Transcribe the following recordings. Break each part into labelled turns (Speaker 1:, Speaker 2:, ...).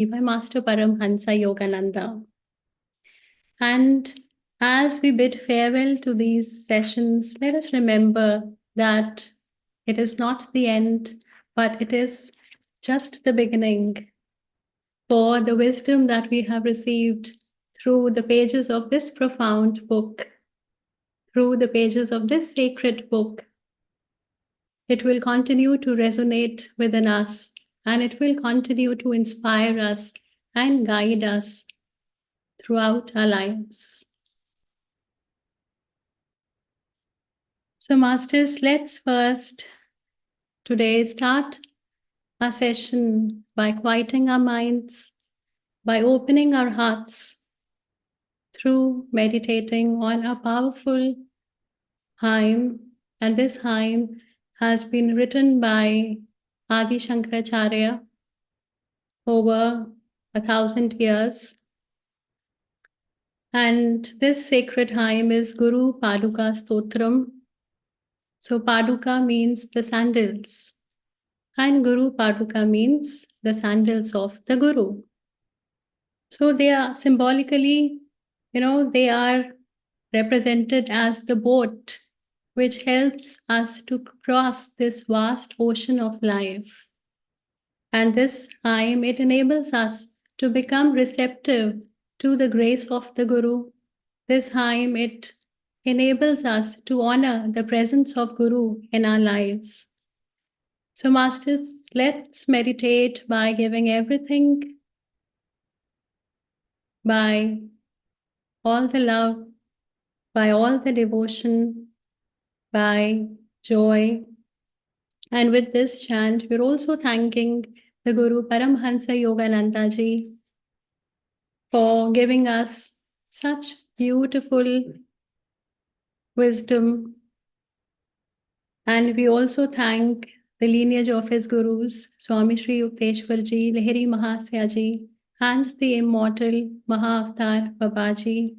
Speaker 1: by Master Paramahansa Yogananda. And as we bid farewell to these sessions, let us remember that it is not the end, but it is just the beginning for the wisdom that we have received through the pages of this profound book, through the pages of this sacred book. It will continue to resonate within us, and it will continue to inspire us and guide us throughout our lives. So, Masters, let's first today start our session by quieting our minds, by opening our hearts through meditating on a powerful hymn. And this hymn has been written by Adi Shankaracharya over 1,000 years. And this sacred hymn is Guru Paduka Stotram. So Paduka means the sandals, and Guru Paduka means the sandals of the Guru. So they are symbolically, they are represented as the boat which helps us to cross this vast ocean of life. And this hymn, it enables us to become receptive to the grace of the Guru. This hymn, it enables us to honor the presence of Guru in our lives. So, Masters, let's meditate by giving everything, by all the love, by all the devotion, by joy. And with this chant, we're also thanking the Guru Paramahansa Yogananda ji for giving us such beautiful wisdom. And we also thank the lineage of his gurus, Swami Sri Yukteswar ji, Lahiri Mahasaya ji, and the immortal Mahavatar Babaji.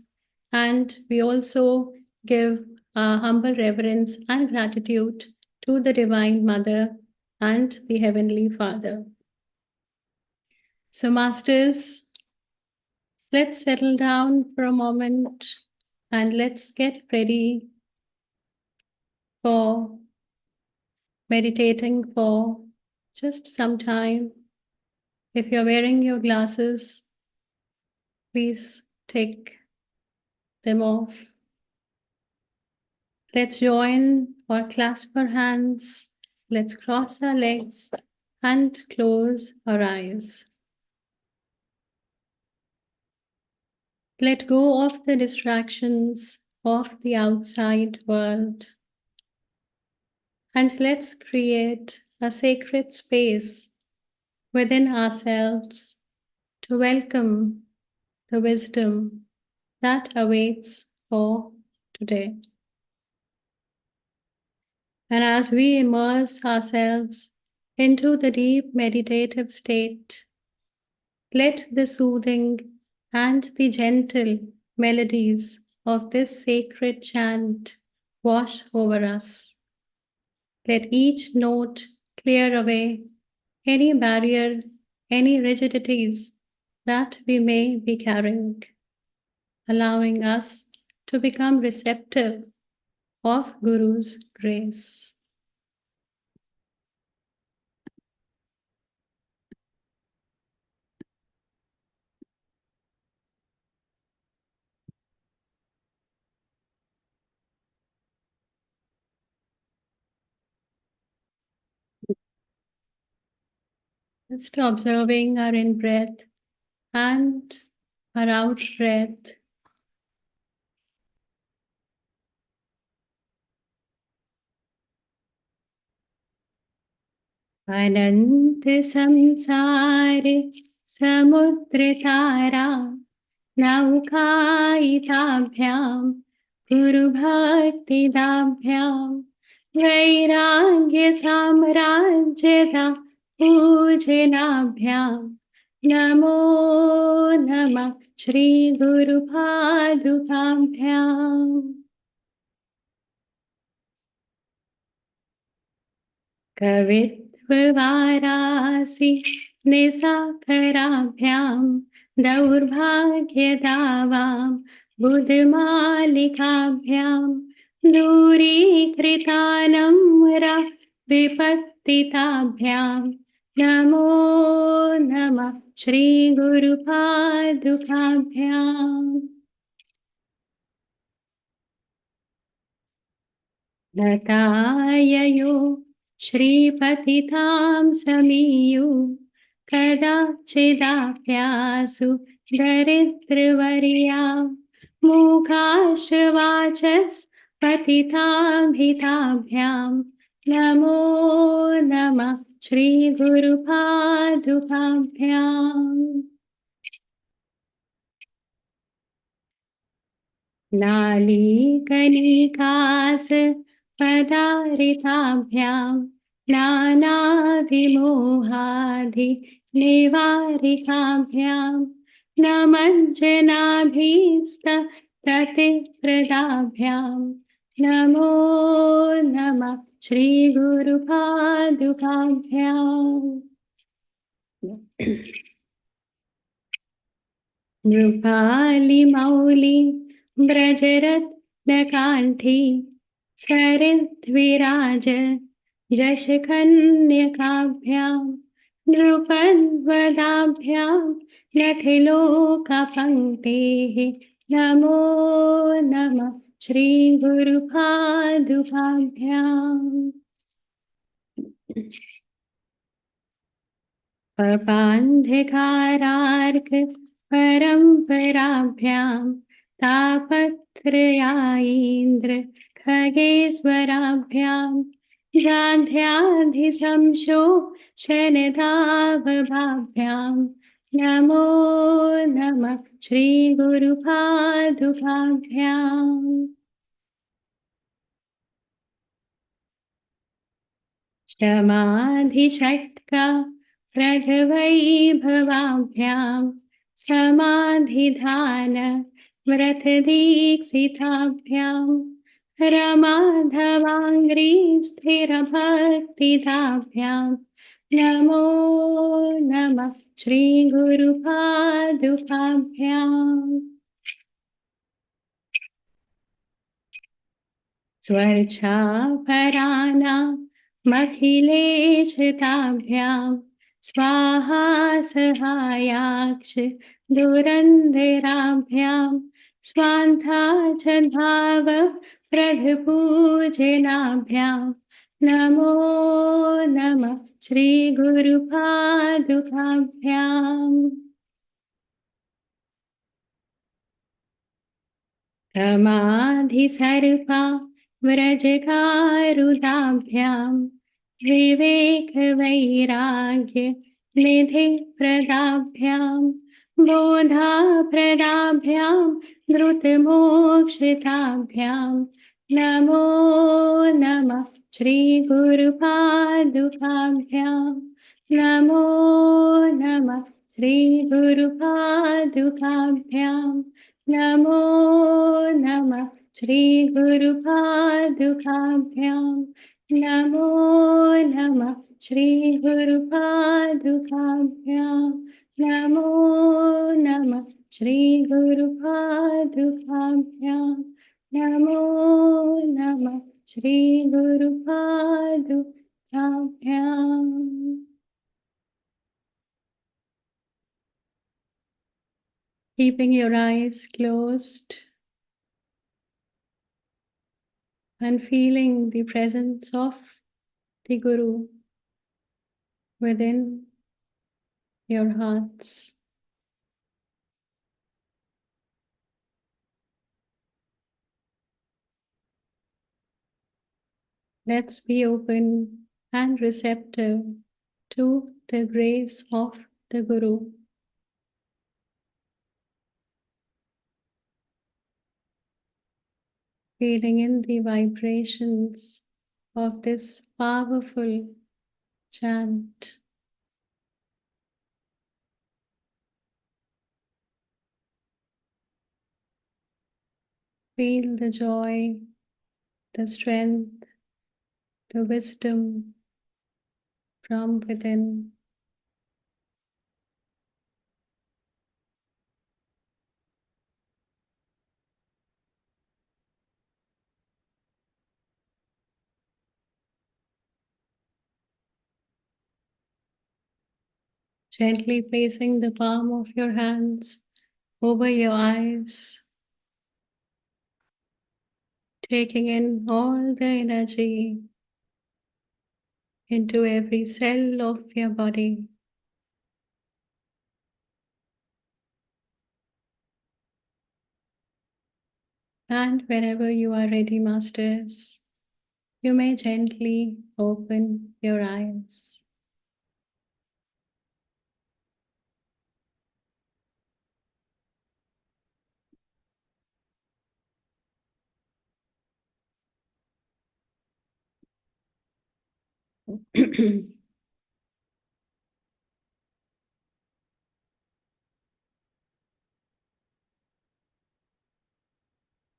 Speaker 1: And we also give our humble reverence and gratitude to the Divine Mother and the Heavenly Father. So, Masters, let's settle down for a moment and let's get ready for meditating for just some time. If you're wearing your glasses, please take them off. Let's join or clasp our hands. Let's cross our legs and close our eyes. Let go of the distractions of the outside world. And let's create a sacred space within ourselves to welcome the wisdom that awaits for today. And as we immerse ourselves into the deep meditative state, let the soothing and the gentle melodies of this sacred chant wash over us. Let each note clear away any barrier, any rigidities that we may be carrying, allowing us to become receptive of Guru's grace. Just observing our in-breath and our out-breath. अनंत संसारे समुद्र तारा नौकायिताभ्यां गुरुभक्तिदाभ्यां वैराग्य साम्राज्यदा पूजनाभ्यां नमो नमः श्री गुरुपादुकाभ्याम् कवित्ववारासि निसाखराभ्यां दौर्भाग्यदावां बुधमालिकाभ्यां दूरीकृतानम्रा विपत्तिताभ्यां नमो नमः श्रीगुरुपादुकाभ्याम् लताययो श्रीपतितां समीयु कदाचिदाप्यासु दरिद्रवर्या मूकाश्वाचस्पतिताभिताभ्यां नमो नमः श्रीगुरुपादुकाभ्याम् नालीकनिकास पदारिताभ्यां नानाविमोहादि निवारिकाभ्यां नमज्जनाभीस्ततिप्रदाभ्यां नमो नमः श्रीगुरुपादुकाभ्याम् नृपालिमौलि व्रजरत्नकाण्ठी सरिद्विराज जशकन्यकाभ्यां नृपन्वदाभ्यां नखिलोकपङ्क्तेः नमो नमः श्रीगुरुपादुकाभ्याम् पपान्धकारार्क परम्पराभ्यां तापत्रयायीन्द्र खगेश्वराभ्यां जाध्याधिसंशोषणदावभाभ्यां नमो नमः श्रीगुरुपादुकाभ्याम् समाधिषट्का प्रभवैभवाभ्यां समाधिधान व्रतदीक्षिताभ्यां रमाधवाङ्घ्रि स्थिरभक्तिदाभ्यां नमो नमः श्रीगुरुपादुकाभ्याम् स्वर्च्छापराणामखिलेशताभ्यां स्वाहा सहायाक्ष दुरन्धराभ्यां स्वान्ता च भाव प्रभुपूजनाभ्यां नमो नमः श्रीगुरुपादुकाभ्याम् समाधिसर्पा व्रजकारुदाभ्यां विवेकवैराग्य निधिप्रदाभ्यां बोधाप्रदाभ्यां धृतमोक्षिताभ्यां नमो नमः श्रीगुरुपादुकाभ्यां नमो नमः श्रीगुरुपादुकाभ्याम् नमो नमः श्रीगुरुपादुकाभ्यां नमो नमः श्रीगुरुपादुकाभ्यां नमो नमः श्रीगुरुपादुकाभ्यां नमो नमः श्रीगुरुपादुकाभ्याम् Keeping your eyes closed and feeling the presence of the Guru within your hearts. Let's be open and receptive to the grace of the Guru. Feeling in the vibrations of this powerful chant. Feel the joy, the strength, the wisdom from within. Gently placing the palm of your hands over your eyes, taking in all the energy into every cell of your body. And whenever you are ready, Masters, you may gently open your eyes.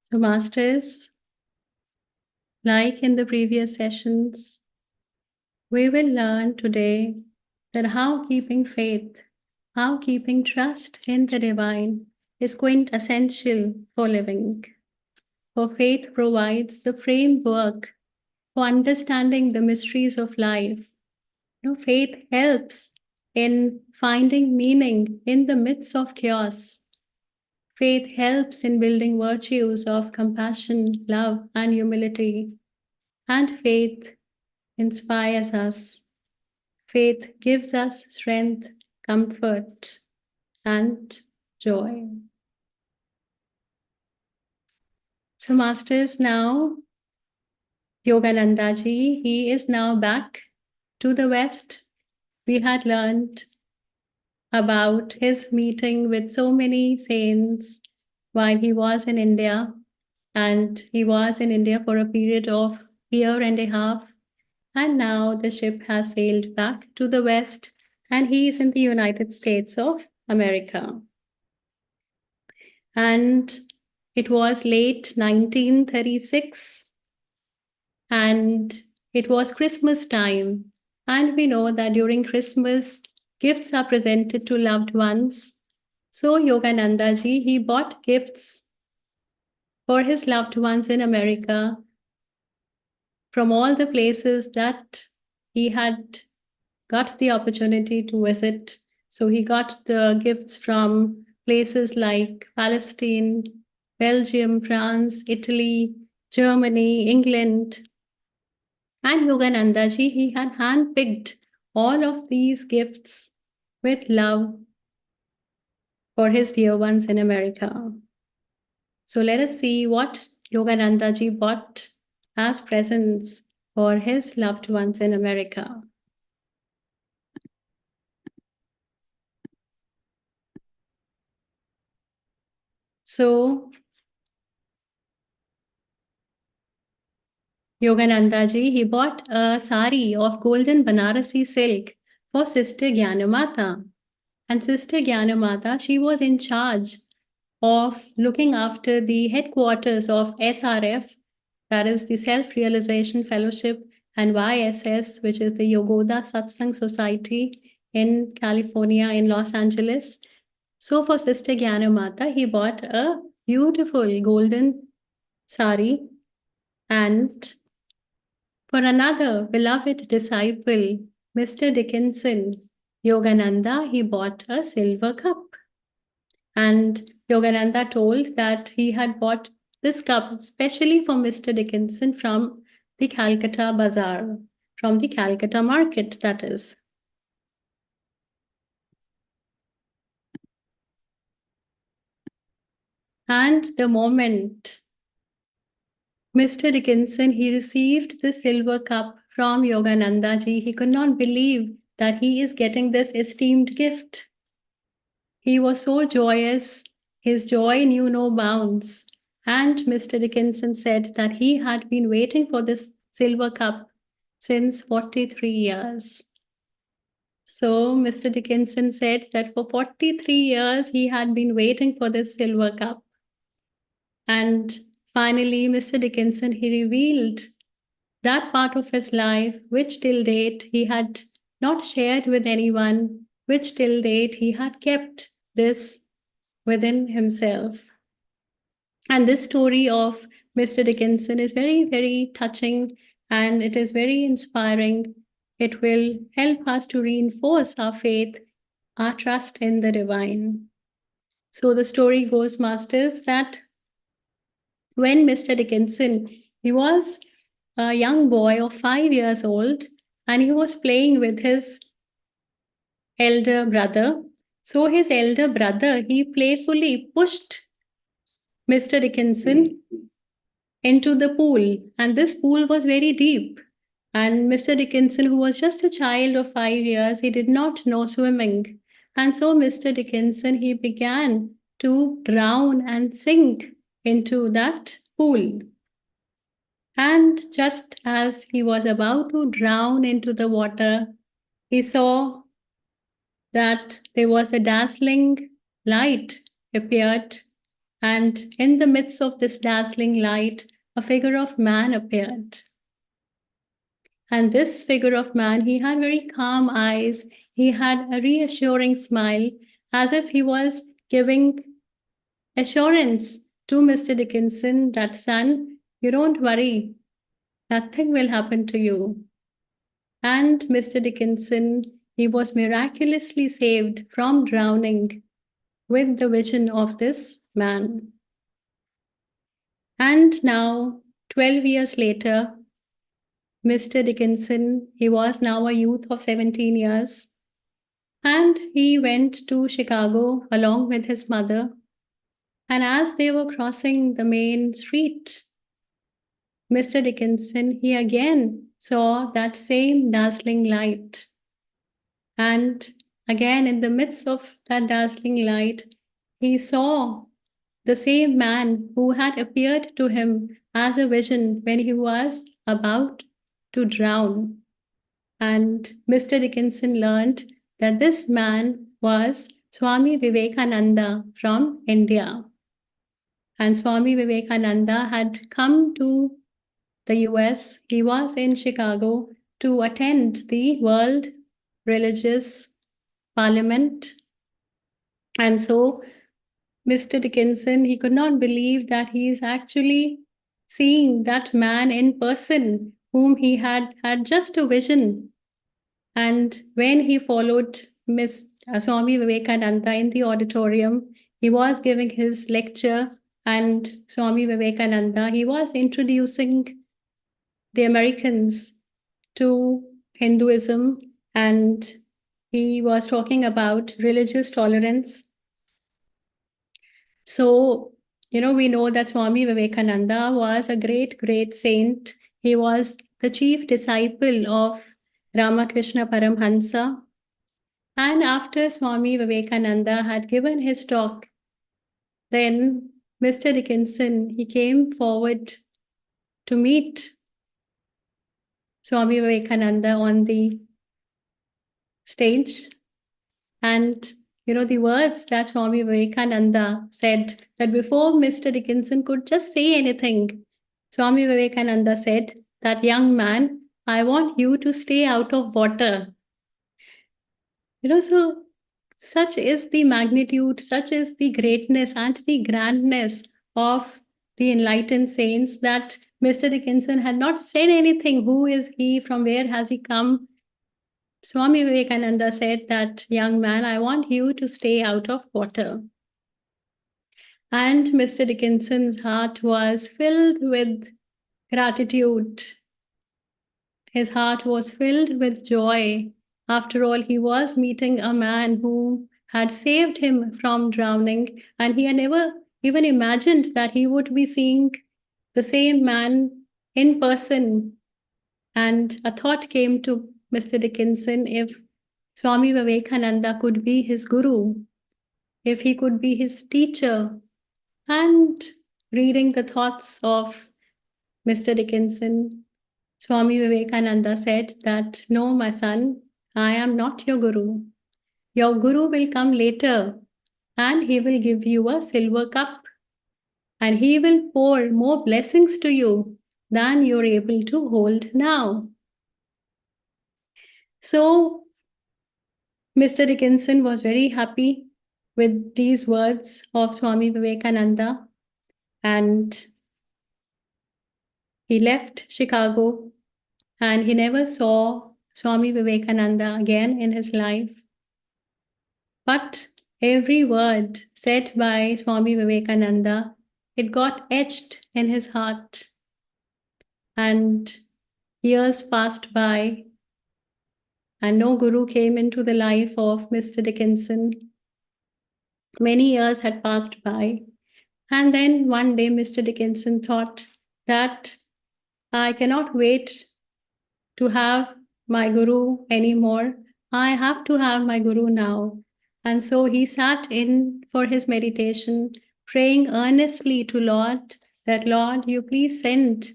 Speaker 1: So, Masters, like in the previous sessions, we will learn today that how keeping faith, how keeping trust in the divine is quintessential for living. For faith provides the framework for understanding the mysteries of life. Faith helps in finding meaning in the midst of chaos. Faith helps in building virtues of compassion, love, and humility. And faith inspires us. Faith gives us strength, comfort, and joy. So, Masters, now Yogananda ji, he is now back to the West. We had learned about his meeting with so many saints while he was in India. And he was in India for a period of year and a half. And now the ship has sailed back to the West, and he is in the United States of America. And it was late 1936, and it was Christmas time. And we know that during Christmas, gifts are presented to loved ones. So Yogananda ji, he bought gifts for his loved ones in America from all the places that he had got the opportunity to visit. So he got the gifts from places like Palestine, Belgium, France, Italy, Germany, England. And Yogananda ji, he had handpicked all of these gifts with love for his dear ones in America. So let us see what Yogananda ji bought as presents for his loved ones in America. So Yogananda ji, he bought a sari of golden Banarasi silk for Sister Gyanamata. And Sister Gyanamata, she was in charge of looking after the headquarters of SRF, that is the Self-Realization Fellowship, and YSS, which is the Yogoda Satsang Society in California, in Los Angeles. So for Sister Gyanamata, he bought a beautiful golden sari, and for another beloved disciple, Mr. Dickinson, Yogananda, he bought a silver cup. And Yogananda told that he had bought this cup specially for Mr. Dickinson from the Calcutta Bazaar, from the Calcutta market, that is. And the moment Mr. Dickinson, he received the silver cup from Yogananda ji, he could not believe that he is getting this esteemed gift. He was so joyous, his joy knew no bounds. And Mr. Dickinson said that he had been waiting for this silver cup since 43 years. So Mr. Dickinson said that for 43 years he had been waiting for this silver cup. And finally, Mr. Dickinson, he revealed that part of his life which till date he had not shared with anyone, which till date he had kept this within himself. And this story of Mr. Dickinson is very, very touching, and it is very inspiring. It will help us to reinforce our faith our trust in the divine. So the story goes, Masters, that when Mr. Dickinson, he was a young boy of 5 years old, and he was playing with his elder brother. So his elder brother, he playfully pushed Mr. Dickinson into the pool, and this pool was very deep. And Mr. Dickinson, who was just a child of 5 years, he did not know swimming. And so Mr. Dickinson, he began to drown and sink into that pool. And just as he was about to drown into the water, he saw that there was a dazzling light appeared, and in the midst of this dazzling light, a figure of man appeared. And this figure of man, he had very calm eyes, he had a reassuring smile, as if he was giving assurance to Mr. Dickinson that, son, you don't worry, nothing will happen to you. And Mr. Dickinson, he was miraculously saved from drowning with the vision of this man. And now, 12 years later, Mr. Dickinson, he was now a youth of 17 years, and he went to Chicago along with his mother. And as they were crossing the main street, Mr. Dickinson, he again saw that same dazzling light. And again, in the midst of that dazzling light, he saw the same man who had appeared to him as a vision when he was about to drown. And Mr. Dickinson learned that this man was Swami Vivekananda from India. And Swami Vivekananda had come to the US. He was in Chicago to attend the World Religious Parliament. And so Mr. Dickinson, he could not believe that he is actually seeing that man in person whom he had just a vision. And when he followed Swami Vivekananda in the auditorium, he was giving his lecture, and Swami Vivekananda, he was introducing the Americans to Hinduism, and he was talking about religious tolerance. So, we know that Swami Vivekananda was a great, great saint. He was the chief disciple of Ramakrishna Paramahansa. And after Swami Vivekananda had given his talk, then Mr. Dickinson, he came forward to meet Swami Vivekananda on the stage. And the words that Swami Vivekananda said, that before Mr. Dickinson could just say anything, Swami Vivekananda said, that young man, I want you to stay out of water. So such is the magnitude, such is the greatness and the grandness of the enlightened saints that Mr. Dickinson had not said anything. Who is he? From where has he come? Swami Vivekananda said that, young man, I want you to stay out of water. And Mr. Dickinson's heart was filled with gratitude. His heart was filled with joy. After all, he was meeting a man who had saved him from drowning, and he had never even imagined that he would be seeing the same man in person. And a thought came to Mr. Dickinson, if Swami Vivekananda could be his guru, if he could be his teacher. And reading the thoughts of Mr. Dickinson, Swami Vivekananda said that, no, my son, I am not your guru. Your guru will come later, and he will give you a silver cup, and he will pour more blessings to you than you're able to hold now. So Mr. Dickinson was very happy with these words of Swami Vivekananda, and he left Chicago, and he never saw Swami Vivekananda again in his life. But every word said by Swami Vivekananda, it got etched in his heart. And years passed by, and no guru came into the life of Mr. Dickinson. Many years had passed by. And then one day, Mr. Dickinson thought that I cannot wait to have my guru anymore. I have to have my guru now. And so he sat in for his meditation, praying earnestly to Lord that, Lord, you please send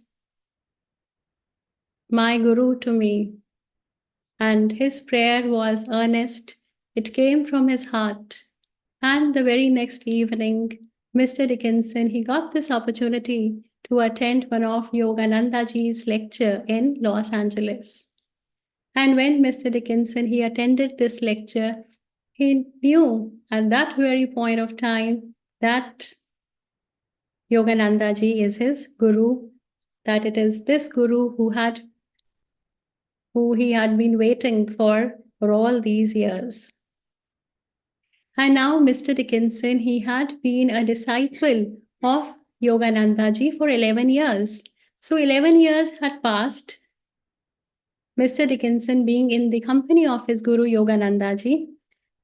Speaker 1: my guru to me. And his prayer was earnest. It came from his heart. And the very next evening, Mr. Dickinson, he got this opportunity to attend one of Yogananda ji's lecture in Los Angeles. And when Mr. Dickinson, he attended this lecture, he knew at that very point of time that Yogananda ji is his guru, that it is this guru who he had been waiting for all these years. And now Mr. Dickinson, he had been a disciple of Yogananda ji for 11 years. So 11 years had passed, Mr. Dickinson being in the company of his guru Yogananda ji.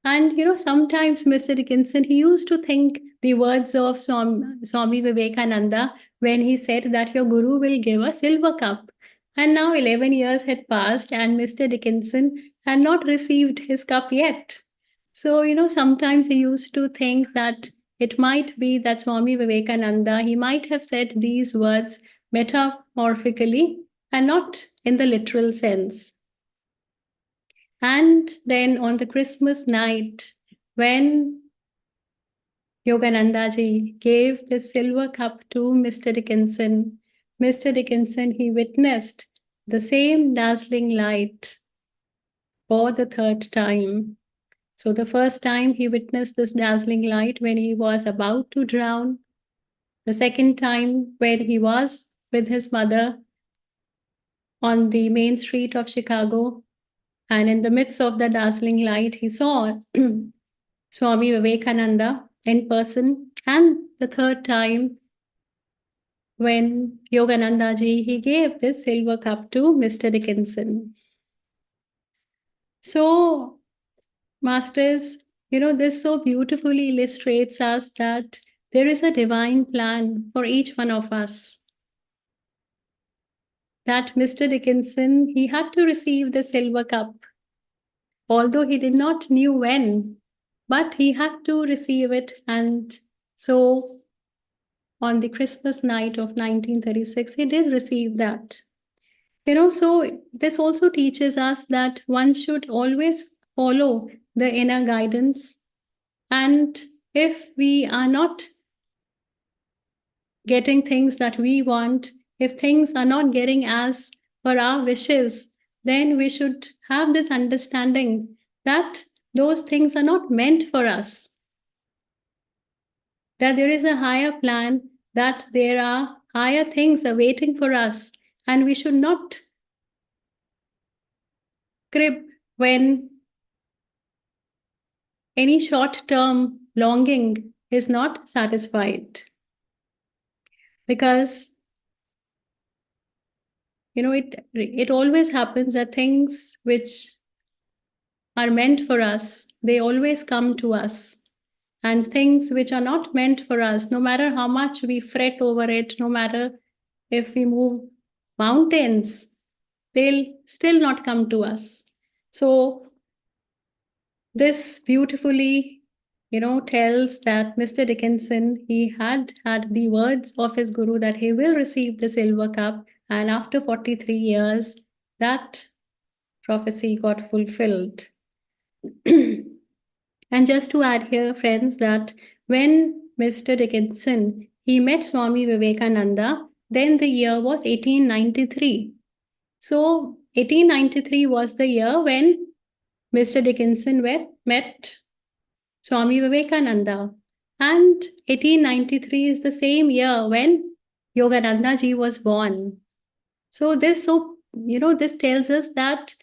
Speaker 1: And sometimes Mr. Dickinson, he used to think the words of Swami Vivekananda when he said that your guru will give a silver cup. And now 11 years had passed and Mr. Dickinson had not received his cup yet. So, sometimes he used to think that it might be that Swami Vivekananda, he might have said these words metaphorically and not in the literal sense. And then on the Christmas night, when Yogananda ji gave the silver cup to Mr. Dickinson, he witnessed the same dazzling light for the third time. So the first time he witnessed this dazzling light when he was about to drown. The second time when he was with his mother on the main street of Chicago. And in the midst of the dazzling light, he saw Swami Vivekananda in person. And the third time, when Yogananda ji, he gave this silver cup to Mr. Dickinson. So, Masters, this so beautifully illustrates us that there is a divine plan for each one of us. That Mr. Dickinson, he had to receive the silver cup, although he did not knew when, but he had to receive it. And so on the Christmas night of 1936, he did receive that. So this also teaches us that one should always follow the inner guidance. And if we are not getting things that we want, if things are not getting as per our wishes, then we should have this understanding that those things are not meant for us. That there is a higher plan, that there are higher things awaiting for us, and we should not crib when any short-term longing is not satisfied. Because, it always happens that things which are meant for us, they always come to us. And things which are not meant for us, no matter how much we fret over it, no matter if we move mountains, they'll still not come to us. So this beautifully, tells that Mr. Dickinson, he had the words of his guru that he will receive the silver cup. And after 43 years, that prophecy got fulfilled. And just to add here, friends, that when Mr. Dickinson, he met Swami Vivekananda, then the year was 1893. So 1893 was the year when Mr. Dickinson met Swami Vivekananda. And 1893 is the same year when Yogananda ji was born. So this tells us that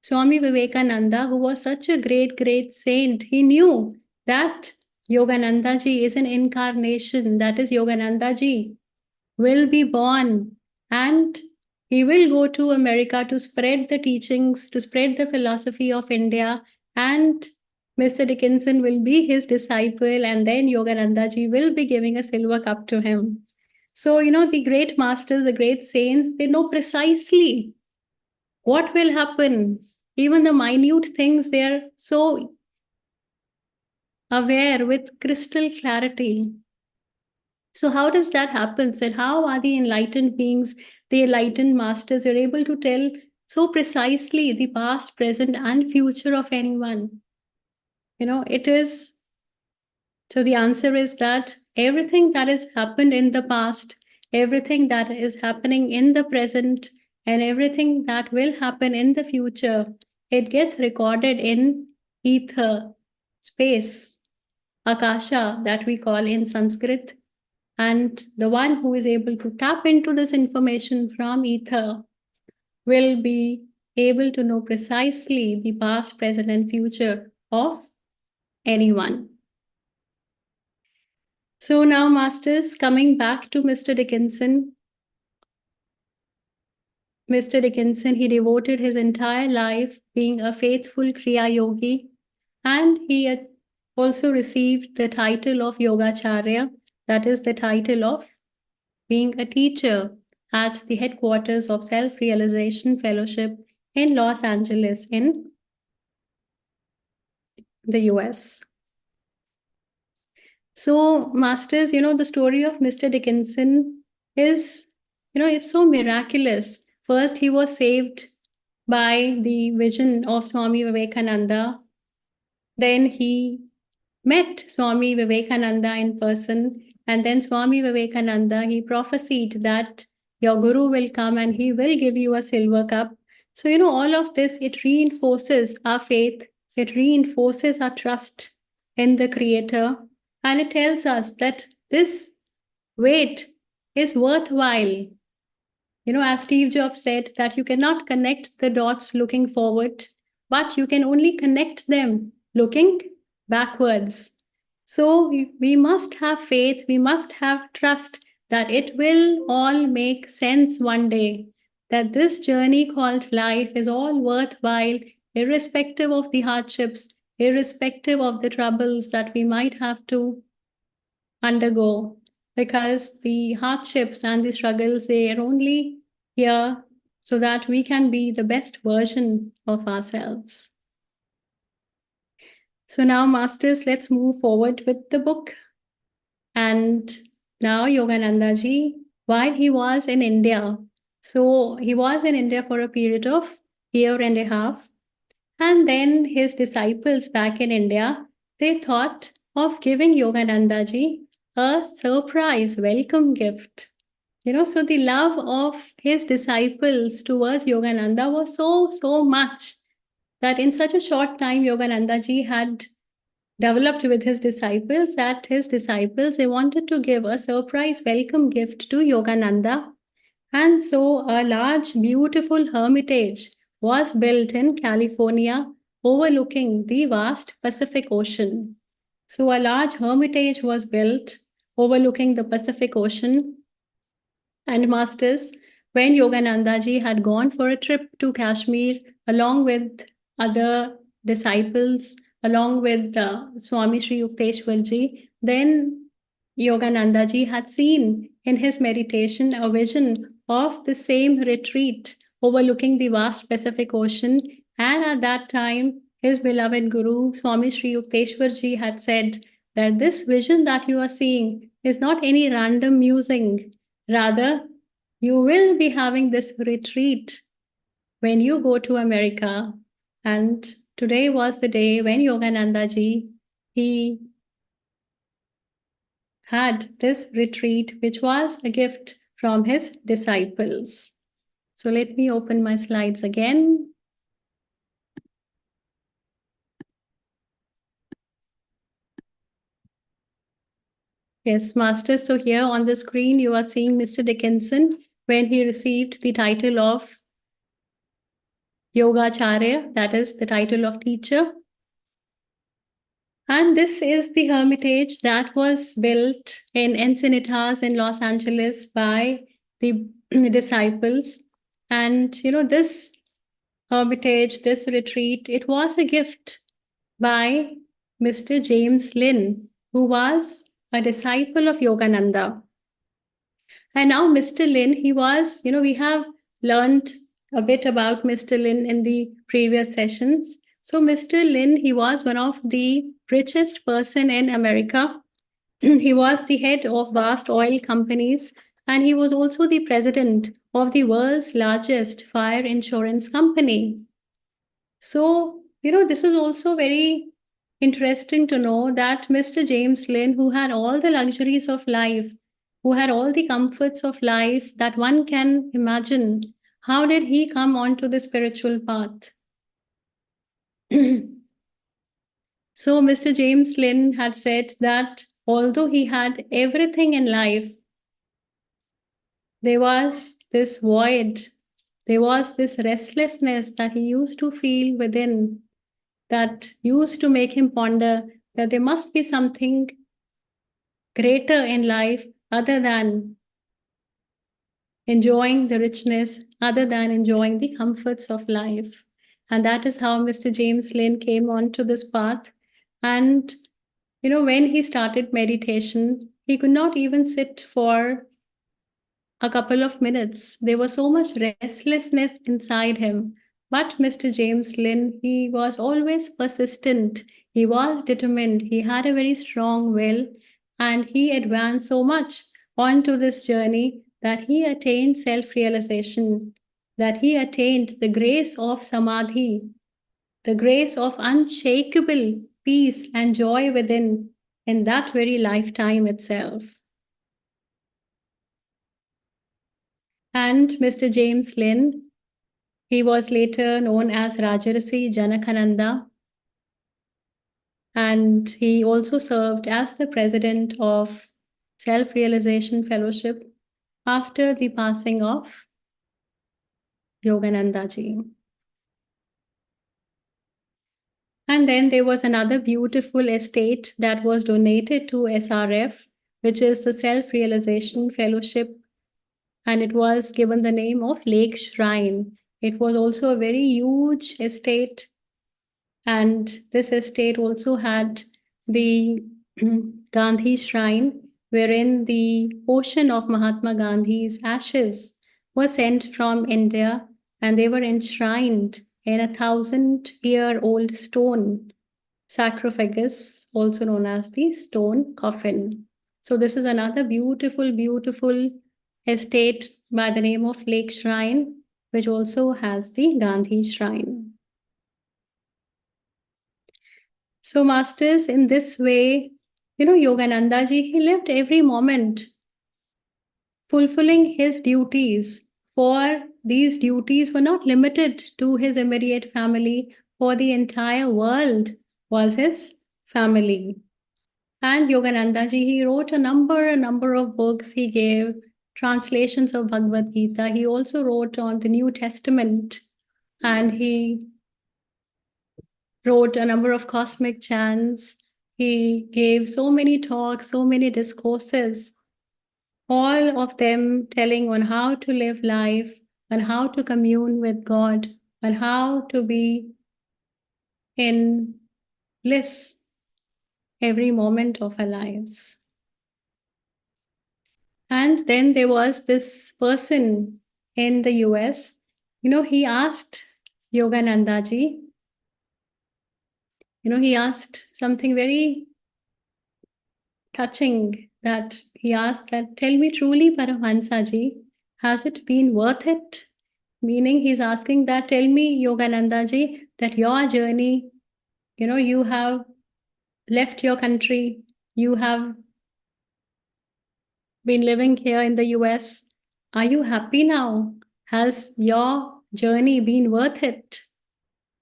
Speaker 1: Swami Vivekananda, who was such a great, great saint, he knew that Yogananda ji is an incarnation, that is Yogananda ji will be born and he will go to America to spread the teachings, to spread the philosophy of India, and Mr. Dickinson will be his disciple, and then Yogananda ji will be giving a silver cup to him. So, the great masters, the great saints, they know precisely what will happen. Even the minute things, they are so aware with crystal clarity. So, how does that happen? And how are the enlightened beings, the enlightened masters, are able to tell so precisely the past, present, and future of anyone? It is. So, the answer is that everything that has happened in the past, everything that is happening in the present, and everything that will happen in the future, it gets recorded in ether, space, akasha, that we call in Sanskrit. And the one who is able to tap into this information from ether will be able to know precisely the past, present, and future of anyone. So now, masters, coming back to Mr. Dickinson. Mr. Dickinson, he devoted his entire life being a faithful Kriya Yogi, and he also received the title of Yogacharya, that is the title of being a teacher at the headquarters of Self-Realization Fellowship in Los Angeles in the US. So, masters, the story of Mr. Dickinson is, it's so miraculous. First, he was saved by the vision of Swami Vivekananda. Then he met Swami Vivekananda in person, and then Swami Vivekananda, he prophesied that your guru will come and he will give you a silver cup. So, all of this, it reinforces our faith, it reinforces our trust in the Creator, and it tells us that this wait is worthwhile. As Steve Jobs said, that you cannot connect the dots looking forward, but you can only connect them looking backwards. So we must have faith, we must have trust that it will all make sense one day, that this journey called life is all worthwhile, irrespective of the hardships, irrespective of the troubles that we might have to undergo, because the hardships and the struggles, they are only here so that we can be the best version of ourselves. So now, masters, let's move forward with the book. And now Yogananda ji, while he was in India, so he was in India for a period of year and a half, and then his disciples back in India, they thought of giving Yogananda ji a surprise welcome gift. So the love of his disciples towards Yogananda was so much that in such a short time, Yogananda ji had developed with his disciples that his disciples, they wanted to give a surprise welcome gift to Yogananda. And so a large, beautiful hermitage was built in California overlooking the vast Pacific Ocean. So a large hermitage was built overlooking the Pacific Ocean. And masters, when Yogananda ji had gone for a trip to Kashmir along with other disciples, along with Swami Sri Yukteswar ji, then Yogananda ji had seen in his meditation a vision of the same retreat overlooking the vast Pacific Ocean. And at that time, his beloved Guru, Swami Sri Yukteswar ji, had said that this vision that you are seeing is not any random musing. Rather, you will be having this retreat when you go to America. And today was the day when Yogananda ji, he had this retreat, which was a gift from his disciples. So let me open my slides again. Yes, Master. So here on the screen, you are seeing Mr. Dickinson when he received the title of Yogacharya, that is the title of teacher. And this is the hermitage that was built in Encinitas in Los Angeles by the disciples. And this hermitage, this retreat, it was a gift by Mr. James Lynn, who was a disciple of Yogananda. And now Mr. Lin, he was, we have learned a bit about Mr. Lin in the previous sessions. So Mr. Lin, he was one of the richest person in America. He was the head of vast oil companies, and he was also the president of the world's largest fire insurance company. So, this is also very interesting to know that Mr. James Lynn, who had all the luxuries of life, who had all the comforts of life that one can imagine, how did he come onto the spiritual path? So, Mr. James Lynn had said that although he had everything in life, there was this void, there was this restlessness that he used to feel within, that used to make him ponder that there must be something greater in life other than enjoying the richness, other than enjoying the comforts of life. And that is how Mr. James Lynn came onto this path. And, when he started meditation, he could not even sit for a couple of minutes. There was so much restlessness inside him. But Mr. James Lynn, he was always persistent. He was determined. He had a very strong will, and he advanced so much onto this journey that he attained self-realization, that he attained the grace of samadhi, the grace of unshakable peace and joy within in that very lifetime itself. And Mr. James Lynn, he was later known as Rajarsi Janakananda, and he also served as the president of Self-Realization Fellowship after the passing of Yogananda ji. And then there was another beautiful estate that was donated to SRF, which is the Self-Realization Fellowship, and it was given the name of Lake Shrine. It was also a very huge estate, and this estate also had the Gandhi Shrine, wherein the portion of Mahatma Gandhi's ashes was sent from India, and they were enshrined in 1,000-year-old stone sarcophagus, also known as the stone coffin. So this is another beautiful, beautiful estate by the name of Lake Shrine, which also has the Gandhi Shrine. So masters, in this way, Yogananda ji, he lived every moment fulfilling his duties, for these duties were not limited to his immediate family, for the entire world was his family. And Yogananda ji, he wrote a number of books. He gave translations of Bhagavad Gita. He also wrote on the New Testament, and he wrote a number of cosmic chants. He gave so many talks, so many discourses, all of them telling on how to live life, and how to commune with God, and how to be in bliss every moment of our lives. And then there was this person in the US, he asked Yogananda ji, he asked something very touching, that he asked that, tell me truly, Paramahansa ji, has it been worth it? Meaning he's asking that, tell me, Yogananda ji, that your journey, you have left your country, you have been living here in the US. Are you happy now? Has your journey been worth it?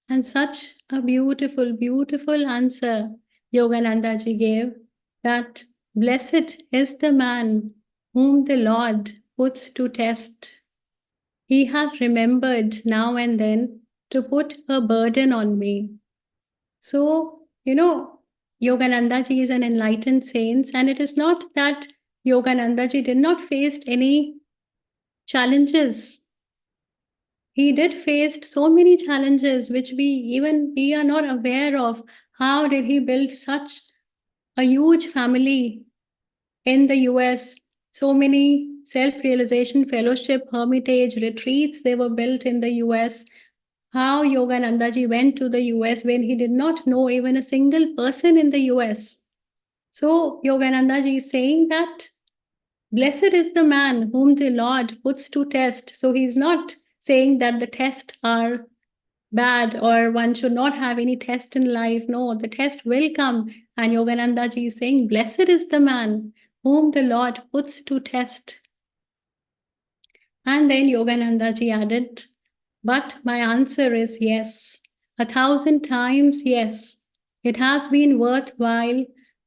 Speaker 1: And such a beautiful, beautiful answer Yogananda ji gave, that blessed is the man whom the Lord puts to test. He has remembered now and then to put a burden on me. So, Yogananda ji is an enlightened saint, and it is not that Yogananda ji did not face any challenges. He did face so many challenges which we are not aware of. How did he build such a huge family in the US? So many self-realization fellowship, hermitage, retreats they were built in the US. How Yogananda ji went to the US when he did not know even a single person in the US. So Yogananda ji is saying that blessed is the man whom the Lord puts to test. So he's not saying that the tests are bad or one should not have any test in life. No, the test will come. And Yogananda ji is saying, blessed is the man whom the Lord puts to test. And then Yogananda ji added, but my answer is yes. 1,000 times yes. It has been worthwhile,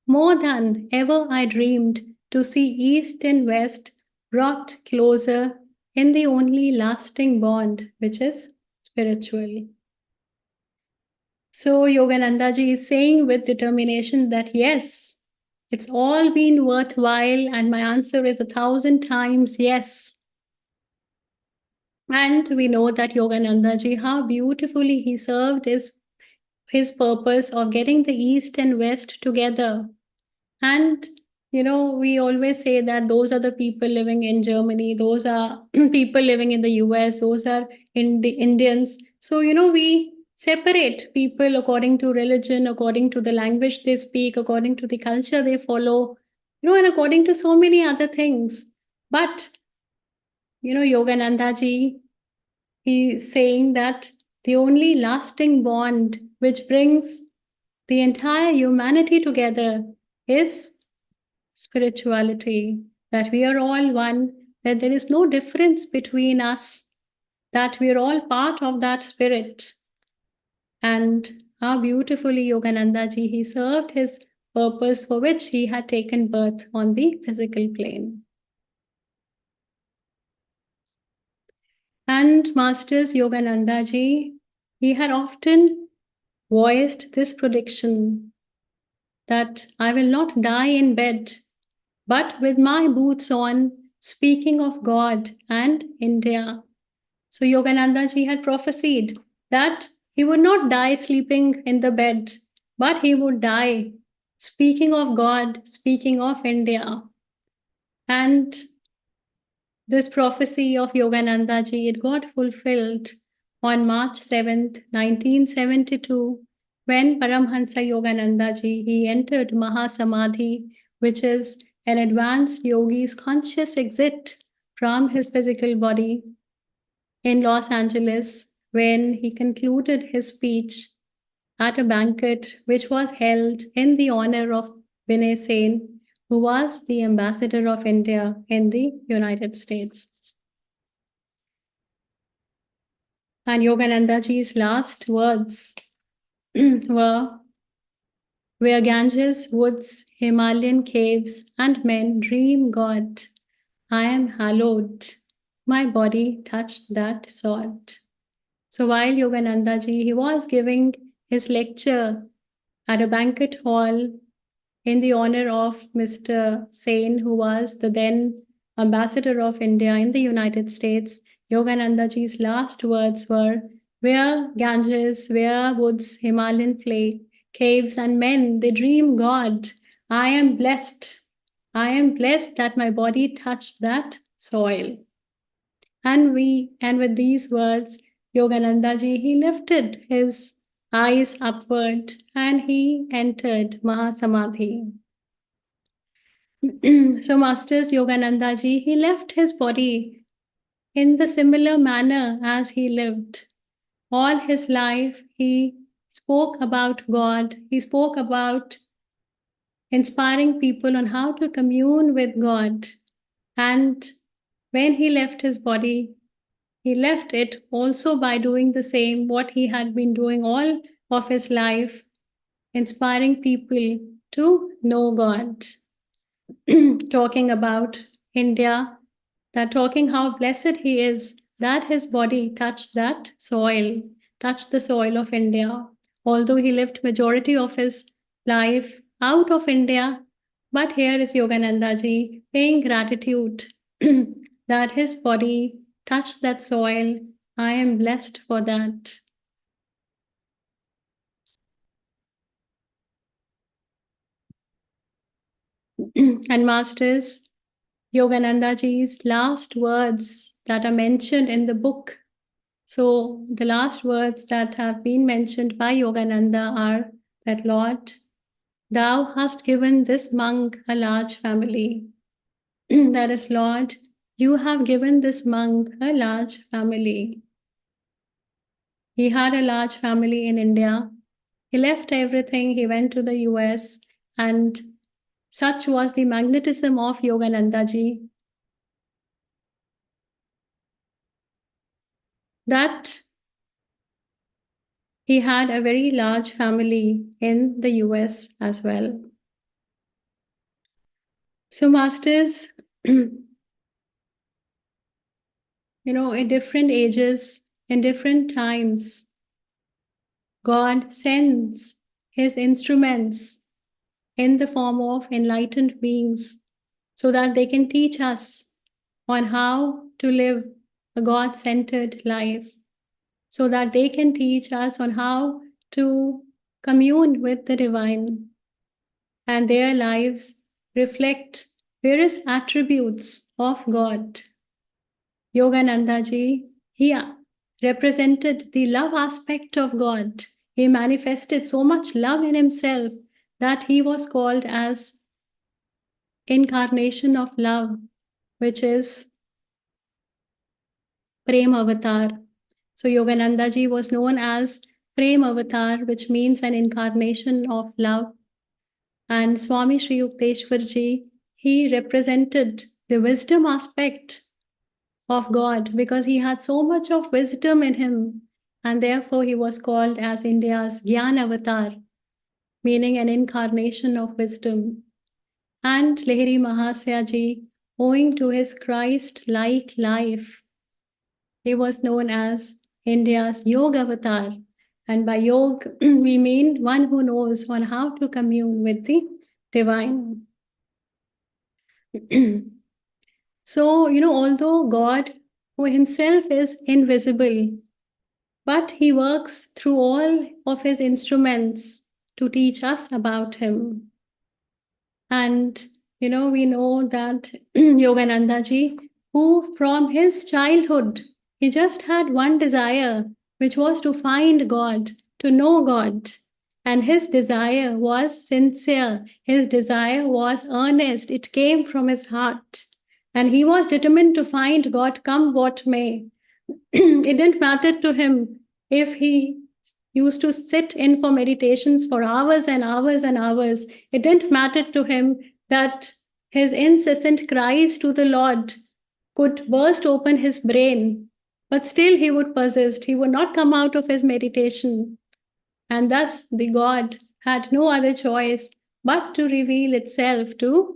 Speaker 1: more than ever I dreamed, to see East and West brought closer in the only lasting bond, which is spiritual. So Yogananda ji is saying with determination that yes, it's all been worthwhile, and my answer is 1,000 times yes. And we know that Yogananda ji, how beautifully he served his purpose of getting the East and West together. And, we always say that those are the people living in Germany, those are people living in the US, those are in the Indians. So, we separate people according to religion, according to the language they speak, according to the culture they follow, and according to so many other things. But, Yogananda ji, he's saying that the only lasting bond which brings the entire humanity together is spirituality, that we are all one, that there is no difference between us, that we are all part of that spirit. And how beautifully Yogananda ji, he served his purpose for which he had taken birth on the physical plane. And Masters Yogananda ji, he had often voiced this prediction that I will not die in bed, but with my boots on, speaking of God and India. So Yogananda ji had prophesied that he would not die sleeping in the bed, but he would die speaking of God, speaking of India. And this prophecy of Yogananda ji, it got fulfilled on March 7th, 1972, when Paramahansa Yogananda ji, he entered Mahasamadhi, which is an advanced yogi's conscious exit from his physical body in Los Angeles, when he concluded his speech at a banquet which was held in the honor of Vinay Sen, who was the ambassador of India in the United States. And Yogananda ji's last words were, where Ganges, woods, Himalayan caves, and men dream God, I am hallowed. My body touched that sod. So while Yogananda ji, he was giving his lecture at a banquet hall in the honor of Mr. Sen, who was the then ambassador of India in the United States, Yogananda ji's last words were, where Ganges, where woods, Himalayan caves, and men, they dream God. I am blessed. I am blessed that my body touched that soil. And with these words, Yogananda ji, he lifted his eyes upward and he entered Mahasamadhi. So Masters Yogananda ji, he left his body in the similar manner as he lived. All his life, he spoke about God. He spoke about inspiring people on how to commune with God. And when he left his body, he left it also by doing the same, what he had been doing all of his life, inspiring people to know God. Talking about India, that talking how blessed he is that his body touched that soil. touch the soil of India. Although he lived majority of his life out of India, but here is Yogananda ji paying gratitude that his body touched that soil. I am blessed for that. And Masters, Yogananda ji's last words that are mentioned in the book. So the last words that have been mentioned by Yogananda are that, Lord, thou hast given this monk a large family. That is, Lord, you have given this monk a large family. He had a large family in India. He left everything, he went to the US, and such was the magnetism of Yogananda ji that he had a very large family in the US as well. So, Masters, in different ages, in different times, God sends his instruments in the form of enlightened beings so that they can teach us on how to live a God-centered life, so that they can teach us on how to commune with the divine, and their lives reflect various attributes of God. Yogananda ji, he represented the love aspect of God. He manifested so much love in himself that he was called as incarnation of love, which is Prem Avatar. So Yogananda ji was known as Prem Avatar, which means an incarnation of love. And Swami Sri Yukteswar ji, he represented the wisdom aspect of God because he had so much of wisdom in him, and therefore he was called as India's Gyan Avatar, meaning an incarnation of wisdom. And Lahiri Mahasaya ji, owing to his Christ-like life, he was known as India's Yoga Avatar. And by yoga, we mean one who knows on how to commune with the divine. So, although God, who himself is invisible, but he works through all of his instruments to teach us about him. And, we know that Yogananda ji, who from his childhood, he just had one desire, which was to find God, to know God. And his desire was sincere. His desire was earnest. It came from his heart. And he was determined to find God come what may. It didn't matter to him if he used to sit in for meditations for hours and hours and hours. It didn't matter to him that his incessant cries to the Lord could burst open his brain, but still he would persist. He would not come out of his meditation. And thus the God had no other choice but to reveal itself to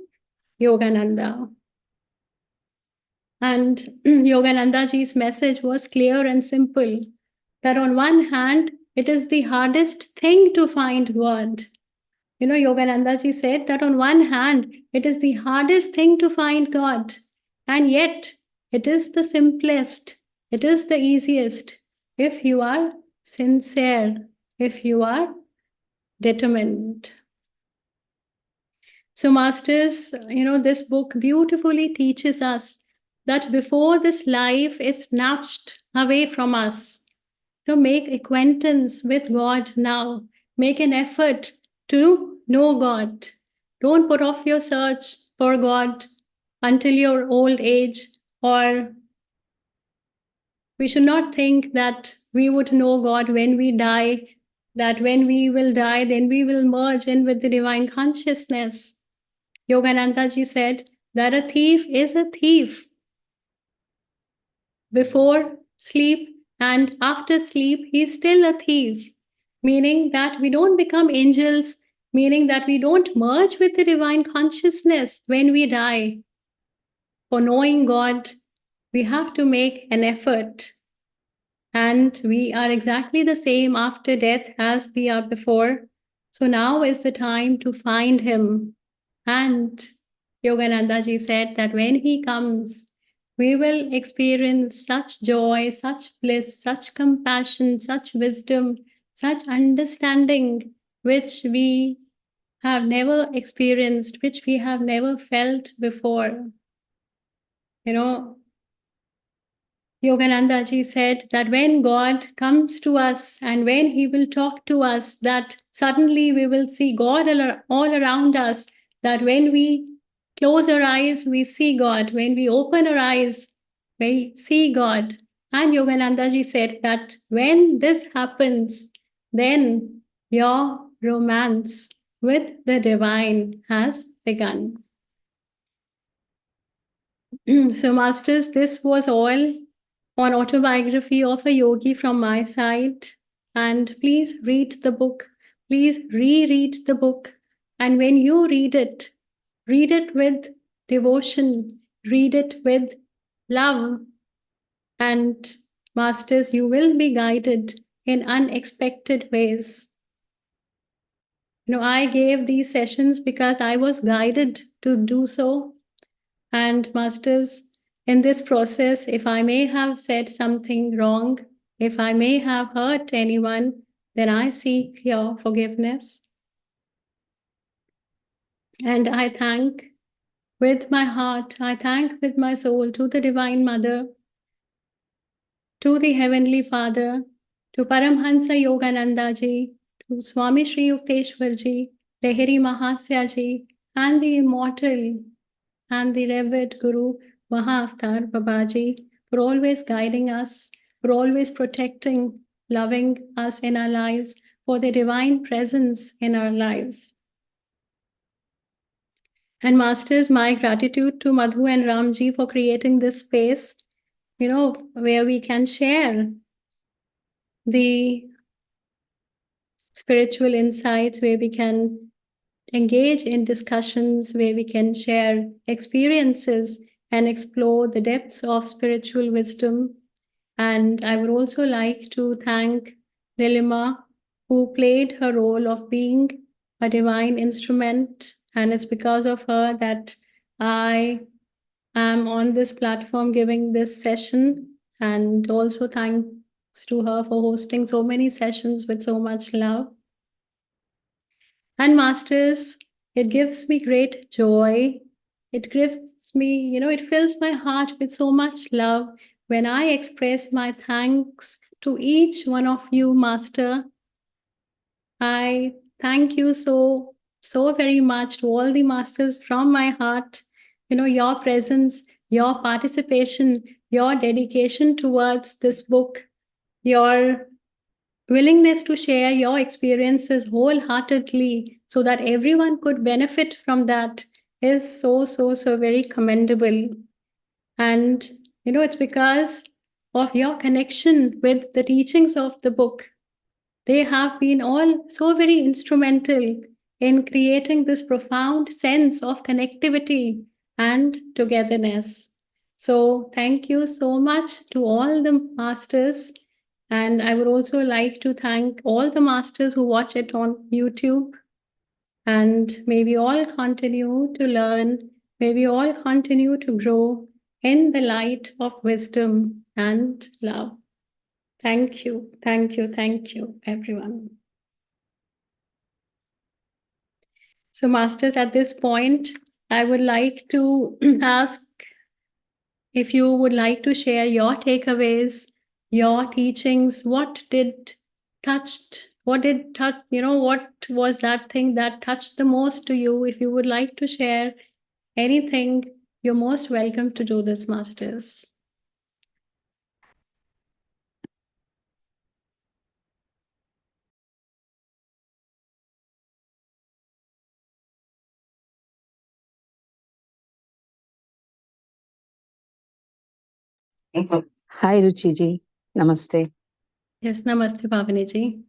Speaker 1: Yogananda. And Yogananda ji's message was clear and simple, that on one hand, it is the hardest thing to find God. Yogananda ji said that on one hand, it is the hardest thing to find God, and yet it is the simplest, it is the easiest, if you are sincere, if you are determined. So, Masters, this book beautifully teaches us that before this life is snatched away from us, make acquaintance with God now. Make an effort to know God. Don't put off your search for God until your old age, or we should not think that we would know God when we die, that when we will die, then we will merge in with the divine consciousness. Yogananda ji said that a thief is a thief before sleep, and after sleep, he's still a thief, meaning that we don't become angels, meaning that we don't merge with the divine consciousness when we die. For knowing God, we have to make an effort. And we are exactly the same after death as we are before. So now is the time to find him. And Yogananda ji said that when he comes, we will experience such joy, such bliss, such compassion, such wisdom, such understanding, which we have never experienced, which we have never felt before. You know, Yogananda ji said that when God comes to us and when he will talk to us, that suddenly we will see God all around us, that when we close our eyes, we see God. When we open our eyes, we see God. And Yogananda ji said that when this happens, then your romance with the divine has begun. So, Masters, this was all on Autobiography of a Yogi from my side. And please read the book. Please reread the book. And when you read it with devotion, read it with love. And Masters, you will be guided in unexpected ways. I gave these sessions because I was guided to do so. And Masters, in this process, if I may have said something wrong, if I may have hurt anyone, then I seek your forgiveness. And I thank with my heart, I thank with my soul to the Divine Mother, to the Heavenly Father, to Paramahansa Yogananda ji, to Swami Sri Yukteswar ji, Lahiri Mahasya ji, and the immortal and the revered Guru Mahavatar Babaji for always guiding us, for always protecting, loving us in our lives, for the divine presence in our lives. And Masters, my gratitude to Madhu and Ramji for creating this space, where we can share the spiritual insights, where we can engage in discussions, where we can share experiences and explore the depths of spiritual wisdom. And I would also like to thank Nilima, who played her role of being a divine instrument. And it's because of her that I am on this platform giving this session. And also thanks to her for hosting so many sessions with so much love. And Masters, it gives me great joy. It gives me, it fills my heart with so much love when I express my thanks to each one of you, Master. I thank you so very much to all the Masters from my heart. Your presence, your participation, your dedication towards this book, your willingness to share your experiences wholeheartedly so that everyone could benefit from that is so very commendable. And, it's because of your connection with the teachings of the book. They have been all so very instrumental in creating this profound sense of connectivity and togetherness. So thank you so much to all the masters. And I would also like to thank all the masters who watch it on YouTube. And may we all continue to learn, may we all continue to grow in the light of wisdom and love. Thank you, everyone. So, Masters, at this point, I would like to ask if you would like to share your takeaways, your teachings, what was that thing that touched the most to you? If you would like to share anything, you're most welcome to do this, Masters.
Speaker 2: Hi, Ruchi ji. Namaste.
Speaker 1: Yes, namaste, Bhavani ji.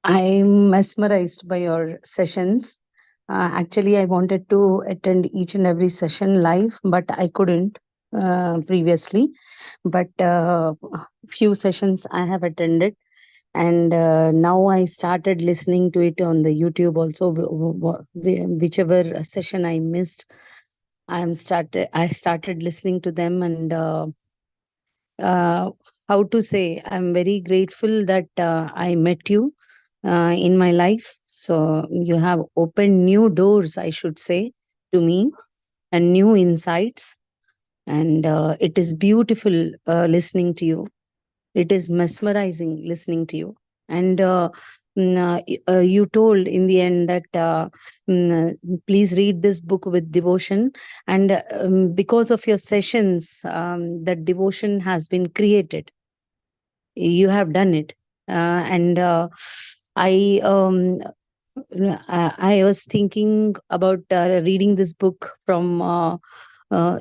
Speaker 2: I'm mesmerized by your sessions. Actually, I wanted to attend each and every session live, but I couldn't. previously, but few sessions I have attended, and now I started listening to it on the YouTube also. Whichever session I missed, I started listening to them, and uh, how to say, I'm very grateful that I met you in my life. So you have opened new doors, I should say, to me, and new insights. And it is beautiful listening to you. It is mesmerizing listening to you. And you told in the end that please read this book with devotion. And because of your sessions, that devotion has been created. You have done it. And I I was thinking about reading this book from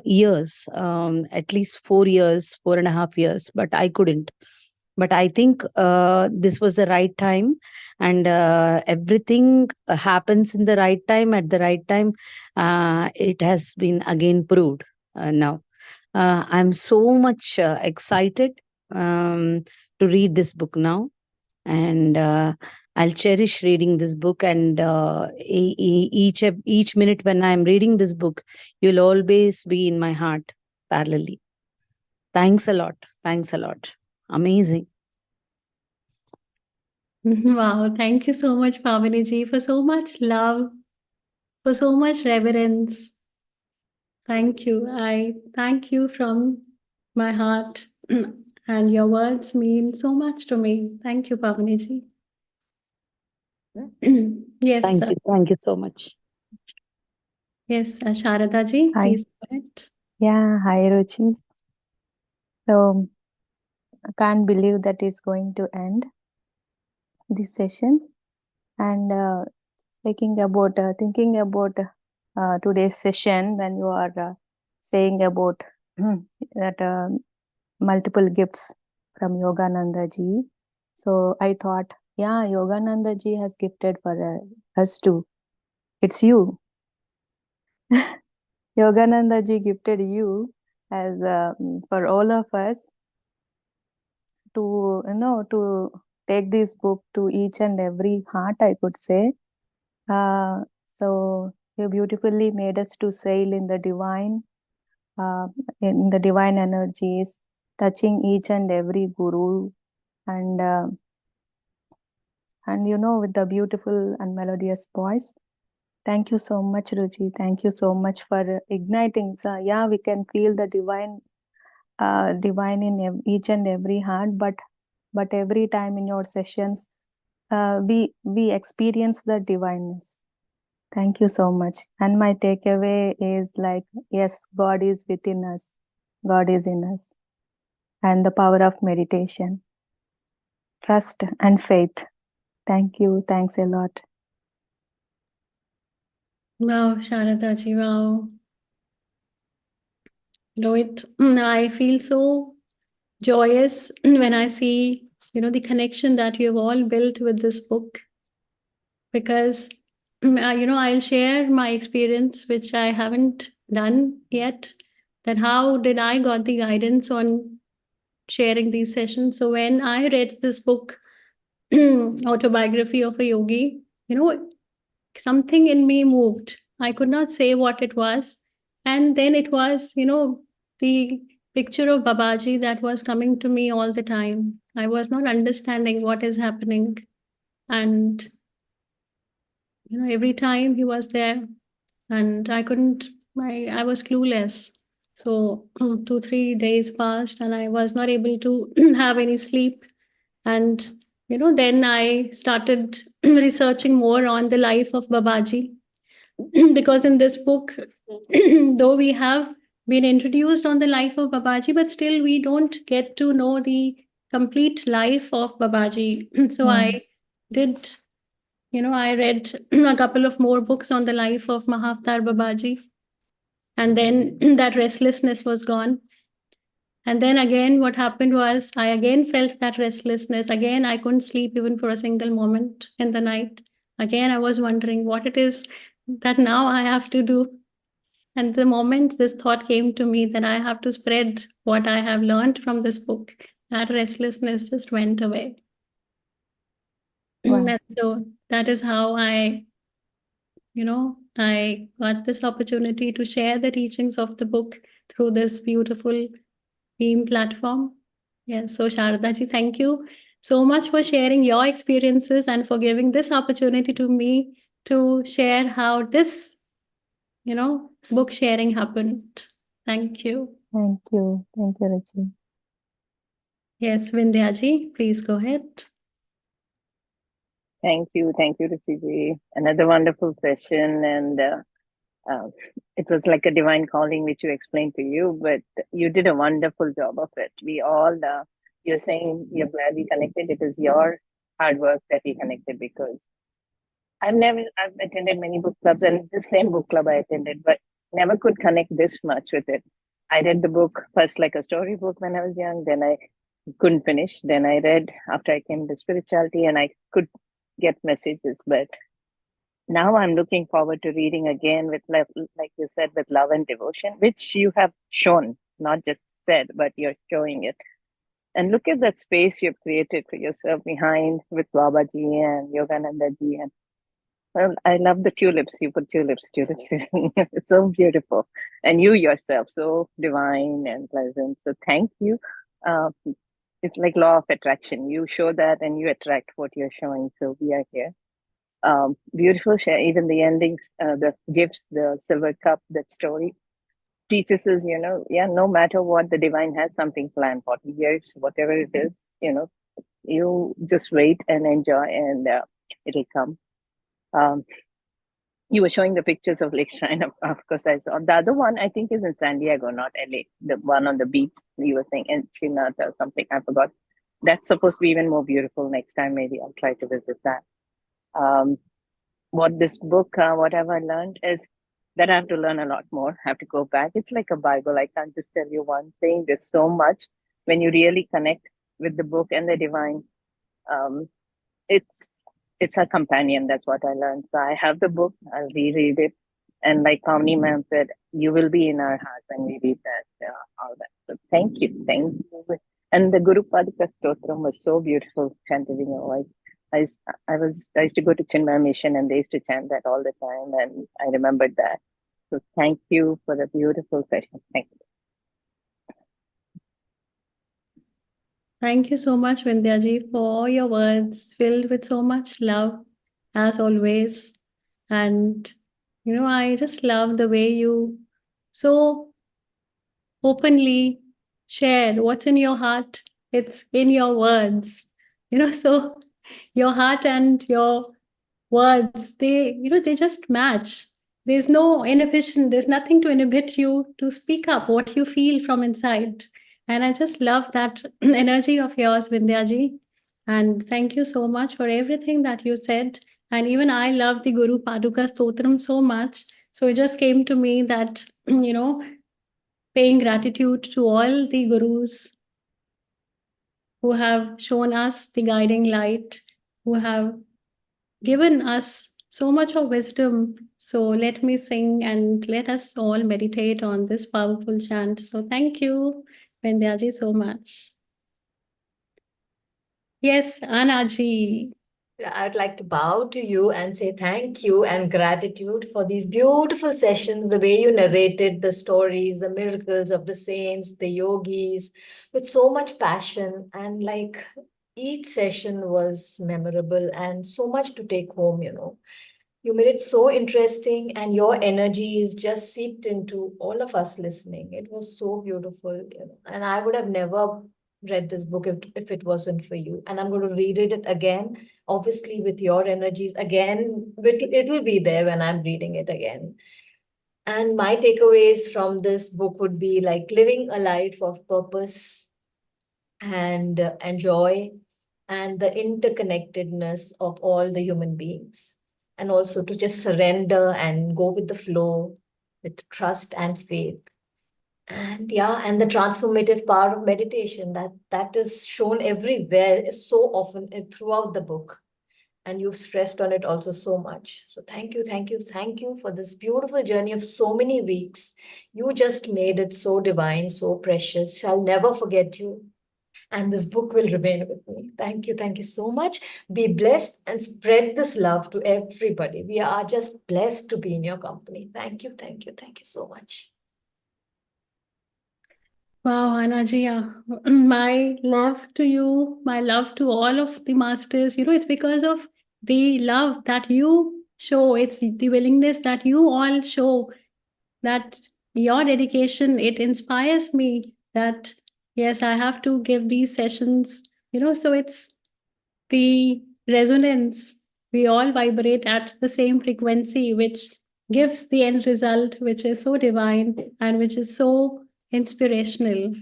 Speaker 2: years, at least 4 years, 4.5 years, but I couldn't. But I think this was the right time, and everything happens in the right time, at the right time. It has been again proved now. I'm so much excited to read this book now, and I'll cherish reading this book. And each minute when I'm reading this book, you'll always be in my heart parallelly. Thanks a lot. Thanks a lot. Amazing.
Speaker 1: Wow, thank you so much, Pavani ji, for so much love, for so much reverence. Thank you. I thank you from my heart. And your words mean so much to me. Thank you, Pavani ji. Yes,
Speaker 2: Thank you. Thank you so much.
Speaker 1: yes, Sharada ji,
Speaker 3: Hi.
Speaker 1: please go ahead.
Speaker 3: Yeah, hi Ruchi. So I can't believe that is going to end these sessions. And thinking about today's session, when you are saying about that multiple gifts from Yogananda ji. So I thought, yeah, Yogananda ji has gifted for us too. It's you. Yogananda ji gifted you as for all of us to to take this book to each and every heart, I could say. So you beautifully made us to sail in the uh, divine energies, touching each and every guru, and with the beautiful and melodious voice. Thank you so much, Ruchi. Thank you so much for igniting. So yeah, we can feel the divine in each and every heart, but every time in your sessions, we experience the divineness. Thank you so much. And my takeaway is like, yes, God is within us. God is in us. And the power of meditation, trust and faith. Thank you. Thanks a lot.
Speaker 1: Wow, Sharada ji, wow. Rohit, I feel so joyous when I see, the connection that you have all built with this book. Because, I'll share my experience, which I haven't done yet, that how did I got the guidance on sharing these sessions. So when I read this book, Autobiography of a Yogi, something in me moved. I could not say what it was. And then it was, the picture of Babaji that was coming to me all the time. I was not understanding what is happening. And, every time he was there, and I was clueless. So 2-3 days passed, and I was not able to have any sleep. And, then I started researching more on the life of Babaji. Because in this book, though we have been introduced on the life of Babaji, but still we don't get to know the complete life of Babaji. So I did, I read a couple of more books on the life of Mahavtar Babaji. And then that restlessness was gone. And then again, what happened was I again felt that restlessness. Again, I couldn't sleep even for a single moment in the night. Again, I was wondering what it is that now I have to do. And the moment this thought came to me that I have to spread what I have learned from this book, that restlessness just went away.
Speaker 3: Wow.
Speaker 1: And so that is how I got this opportunity to share the teachings of the book through this beautiful Beam platform. Yes, so Sharada ji, thank you so much for sharing your experiences and for giving this opportunity to me to share how this, book sharing happened. Thank you.
Speaker 3: Thank you. Thank you, Ruchi.
Speaker 1: Yes, Vindhya ji, please go ahead.
Speaker 4: Thank you, Ruchi ji. Another wonderful session, and it was like a divine calling, which you explained to you. But you did a wonderful job of it. We all, you're saying you're glad we connected. It is your hard work that we connected, because I've attended many book clubs, and the same book club I attended, but never could connect this much with it. I read the book first like a storybook when I was young, then I couldn't finish. Then I read after I came to spirituality, and I could get messages. But now I'm looking forward to reading again with love, like you said, with love and devotion, which you have shown, not just said, but you're showing it. And look at that space you've created for yourself behind with Babaji and Yogananda ji. And well, I love the tulips. You put tulips. It's so beautiful. And you yourself, so divine and pleasant. So thank you. Uh, it's like law of attraction. You show that and you attract what you're showing. So we are here. Beautiful share. Even the endings, the gifts, the silver cup, that story teaches us, no matter what, the divine has something planned, 40 years, whatever it is, you just wait and enjoy, and it'll come. You were showing the pictures of Lake Shrine. Of course, I saw. The other one, I think, is in San Diego, not LA. The one on the beach, you were saying, in Chinata or something. I forgot. That's supposed to be even more beautiful next time. Maybe I'll try to visit that. What this book, what have I learned is that I have to learn a lot more. I have to go back. It's like a Bible. I can't just tell you one thing. There's so much when you really connect with the book and the divine. It's a companion. That's what I learned. So I have the book. I'll reread it. And like Kamini ma'am said, you will be in our hearts when we read that, all that. So thank you. And the Guru Padika Stotram was so beautiful, chanted in your voice. I used to go to Chinmay Mission, and they used to chant that all the time, and I remembered that. So thank you for the beautiful session. Thank you.
Speaker 1: Thank you so much, Vindhya ji, for all your words filled with so much love, as always. And, I just love the way you so openly share what's in your heart. It's in your words, so your heart and your words, they just match. There's no inhibition. There's nothing to inhibit you to speak up what you feel from inside. And I just love that energy of yours, Vindhya ji. And thank you so much for everything that you said. And even I love the Guru Paduka Stotram so much. So it just came to me that, paying gratitude to all the gurus who have shown us the guiding light, who have given us so much of wisdom. So let me sing and let us all meditate on this powerful chant. So thank you, Vindhyaji, so much. Yes, Anaji.
Speaker 5: I'd like to bow to you and say thank you and gratitude for these beautiful sessions, the way you narrated the stories, the miracles of the saints, the yogis, with so much passion. And like each session was memorable and so much to take home, You made it so interesting, and your energies just seeped into all of us listening. It was so beautiful, And I would have never read this book if it wasn't for you. And I'm going to read it again, obviously with your energies again. It'll be there when I'm reading it again. And my takeaways from this book would be like living a life of purpose and joy, and the interconnectedness of all the human beings, and also to just surrender and go with the flow with trust and faith. And yeah, and the transformative power of meditation that is shown everywhere, so often throughout the book. and you've stressed on it also so much. So thank you, thank you, thank you for this beautiful journey of so many weeks. You just made it so divine, so precious. Shall never forget you. And this book will remain with me. Thank you so much. Be blessed and spread this love to everybody. We are just blessed to be in your company. Thank you so much.
Speaker 1: Wow, Anaji, my love to you, my love to all of the masters, it's because of the love that you show. It's the willingness that you all show, that your dedication, it inspires me that, yes, I have to give these sessions, so it's the resonance. We all vibrate at the same frequency, which gives the end result, which is so divine and which is so inspirational.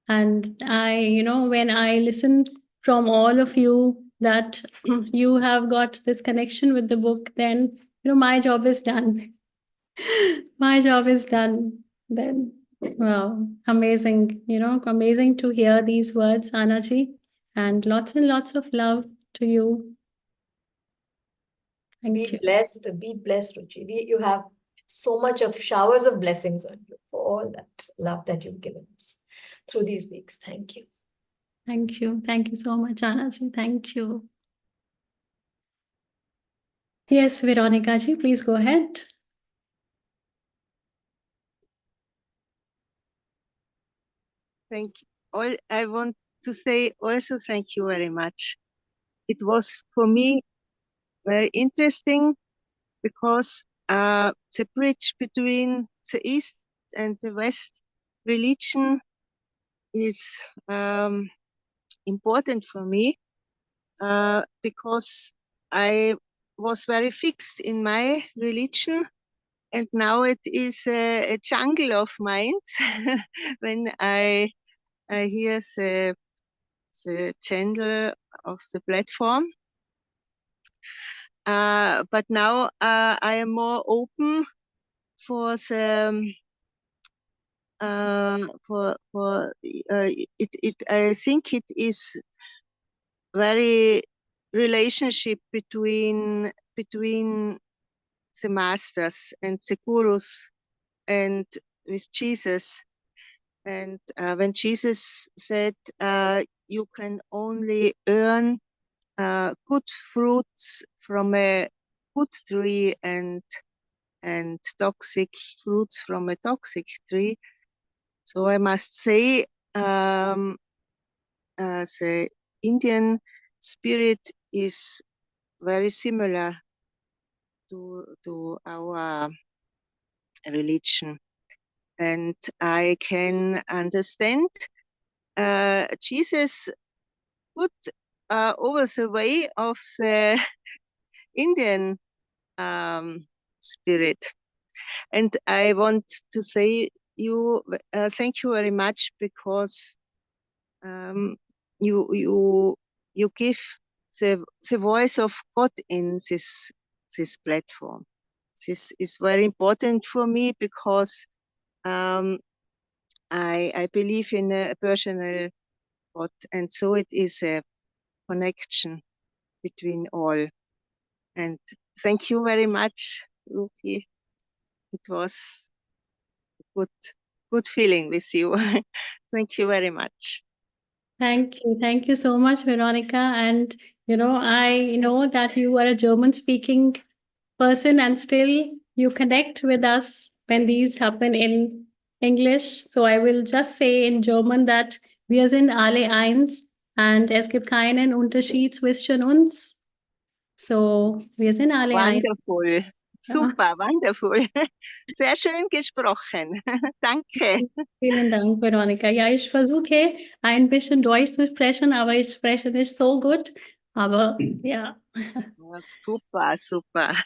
Speaker 1: And when I listen from all of you that you have got this connection with the book, then, my job is done. My job is done then. Wow, amazing, amazing to hear these words, Anaji, and lots of love to you. Thank you.
Speaker 5: Be blessed, Ruchi. You have so much of showers of blessings on you for all that love that you've given us through these weeks. Thank you.
Speaker 1: Thank you. Thank you so much, Anaji. Thank you. Yes, Veronica ji, please go ahead.
Speaker 6: Thank you. All I want to say also thank you very much. It was for me very interesting because the bridge between the East and the West religion is important for me because I was very fixed in my religion, and now it is a jungle of minds when I hear the channel of the platform. But now I am more open for the I think it is very relationship between the masters and the gurus and with Jesus. And when Jesus said, you can only earn good fruits from a good tree and toxic fruits from a toxic tree. So I must say, the Indian spirit is very similar to our religion, and I can understand Jesus put over the way of the Indian spirit. And I want to say you thank you very much because you give the voice of God in this platform. This is very important for me because I believe in a personal God, and so it is a connection between all. And thank you very much, Ruchi. It was a good feeling with you. Thank you very much.
Speaker 1: Thank you. Thank you so much, Veronica. And, I know that you are a German speaking person and still you connect with us when these happen in English. So I will just say in German that wir sind alle eins and es gibt keinen Unterschied zwischen uns. So wir sind alle eins.
Speaker 6: Wonderful. Super, wonderful. Sehr schön gesprochen. Danke.
Speaker 1: Vielen Dank, Veronica. Ja, ich versuche ein bisschen Deutsch zu sprechen, aber ich spreche nicht so gut. Aber ja.
Speaker 6: Super, super.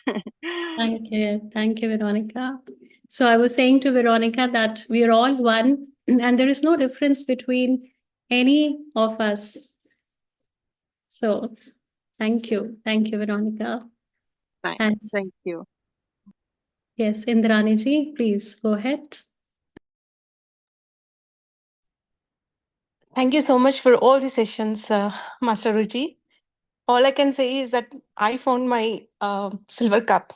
Speaker 1: Thank you, Veronica. So I was saying to Veronica that we are all one and there is no difference between any of us. So thank you, Veronica.
Speaker 6: Fine.
Speaker 1: And
Speaker 6: thank you.
Speaker 1: Yes, Indrani ji, please go ahead.
Speaker 7: Thank you so much for all the sessions, Master Ruchi. all I can say is that I found my silver cup.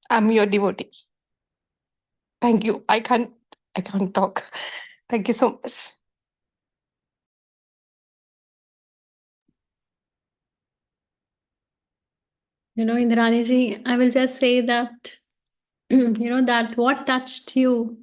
Speaker 7: I'm your devotee. Thank you. I can't talk. Thank you so much.
Speaker 1: Indraniji, I will just say that, that what touched you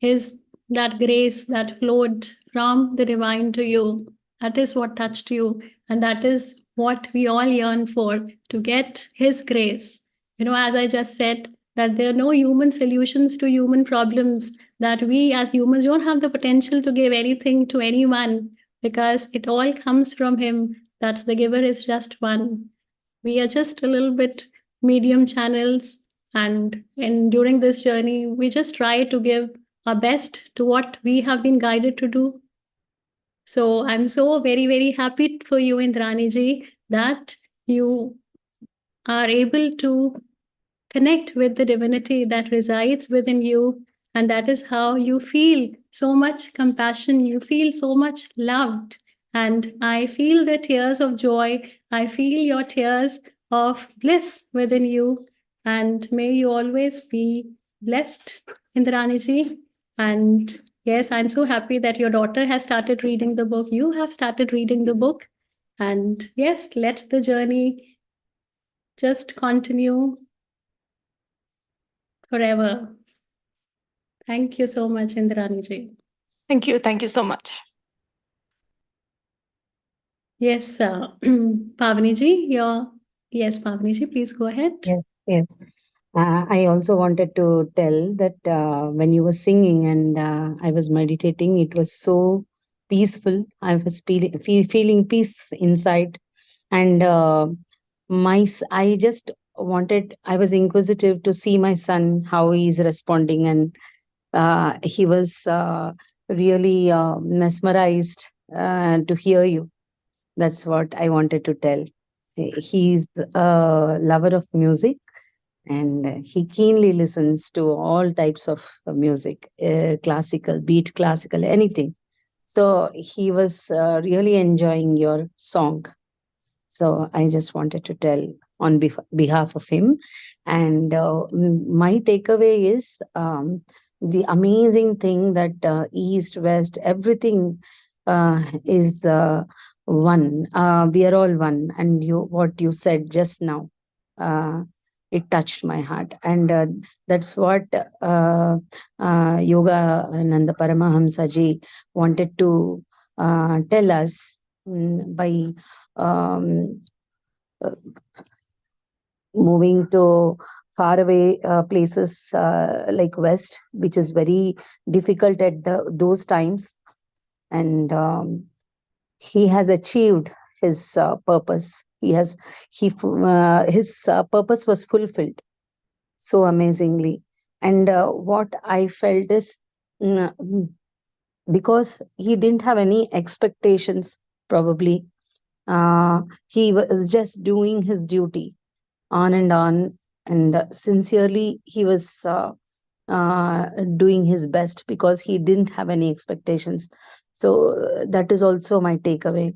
Speaker 1: is that grace that flowed from the divine to you. That is what touched you. And that is what we all yearn for, to get His grace. As I just said, that there are no human solutions to human problems, that we as humans don't have the potential to give anything to anyone, because it all comes from Him, that the giver is just one. We are just a little bit medium channels, and during this journey we just try to give our best to what we have been guided to do. So I'm so very, very happy for you, Indraniji, that you are able to connect with the divinity that resides within you. And that is how you feel so much compassion, you feel so much loved. And I feel the tears of joy, I feel your tears of bliss within you. And may you always be blessed, Indraniji. And yes, I'm so happy that your daughter has started reading the book. You have started reading the book. And yes, let the journey just continue forever. Thank you so much, Indraniji.
Speaker 7: Thank you. Thank you so much.
Speaker 1: Yes, Pavaniji, yes, Pavaniji, please go ahead.
Speaker 2: Yes, yes. I also wanted to tell that when you were singing and I was meditating, it was so peaceful. I was feeling peace inside. And I just wanted, I was inquisitive to see my son, how he is responding. And he was really mesmerized to hear you. That's what I wanted to tell. He's a lover of music, and he keenly listens to all types of music, classical, beat classical, anything. So he was really enjoying your song. So I just wanted to tell on behalf of him. And my takeaway is the amazing thing that East, West, everything is one. We are all one. And what you said just now, it touched my heart. And that's what Yogananda Paramahansa ji wanted to tell us by um, uh, moving to faraway places like West, which is very difficult at those times. And he has achieved his purpose. His purpose was fulfilled so amazingly. And what I felt is, mm, because he didn't have any expectations, probably he was just doing his duty on, and sincerely he was doing his best because he didn't have any expectations. So that is also my takeaway.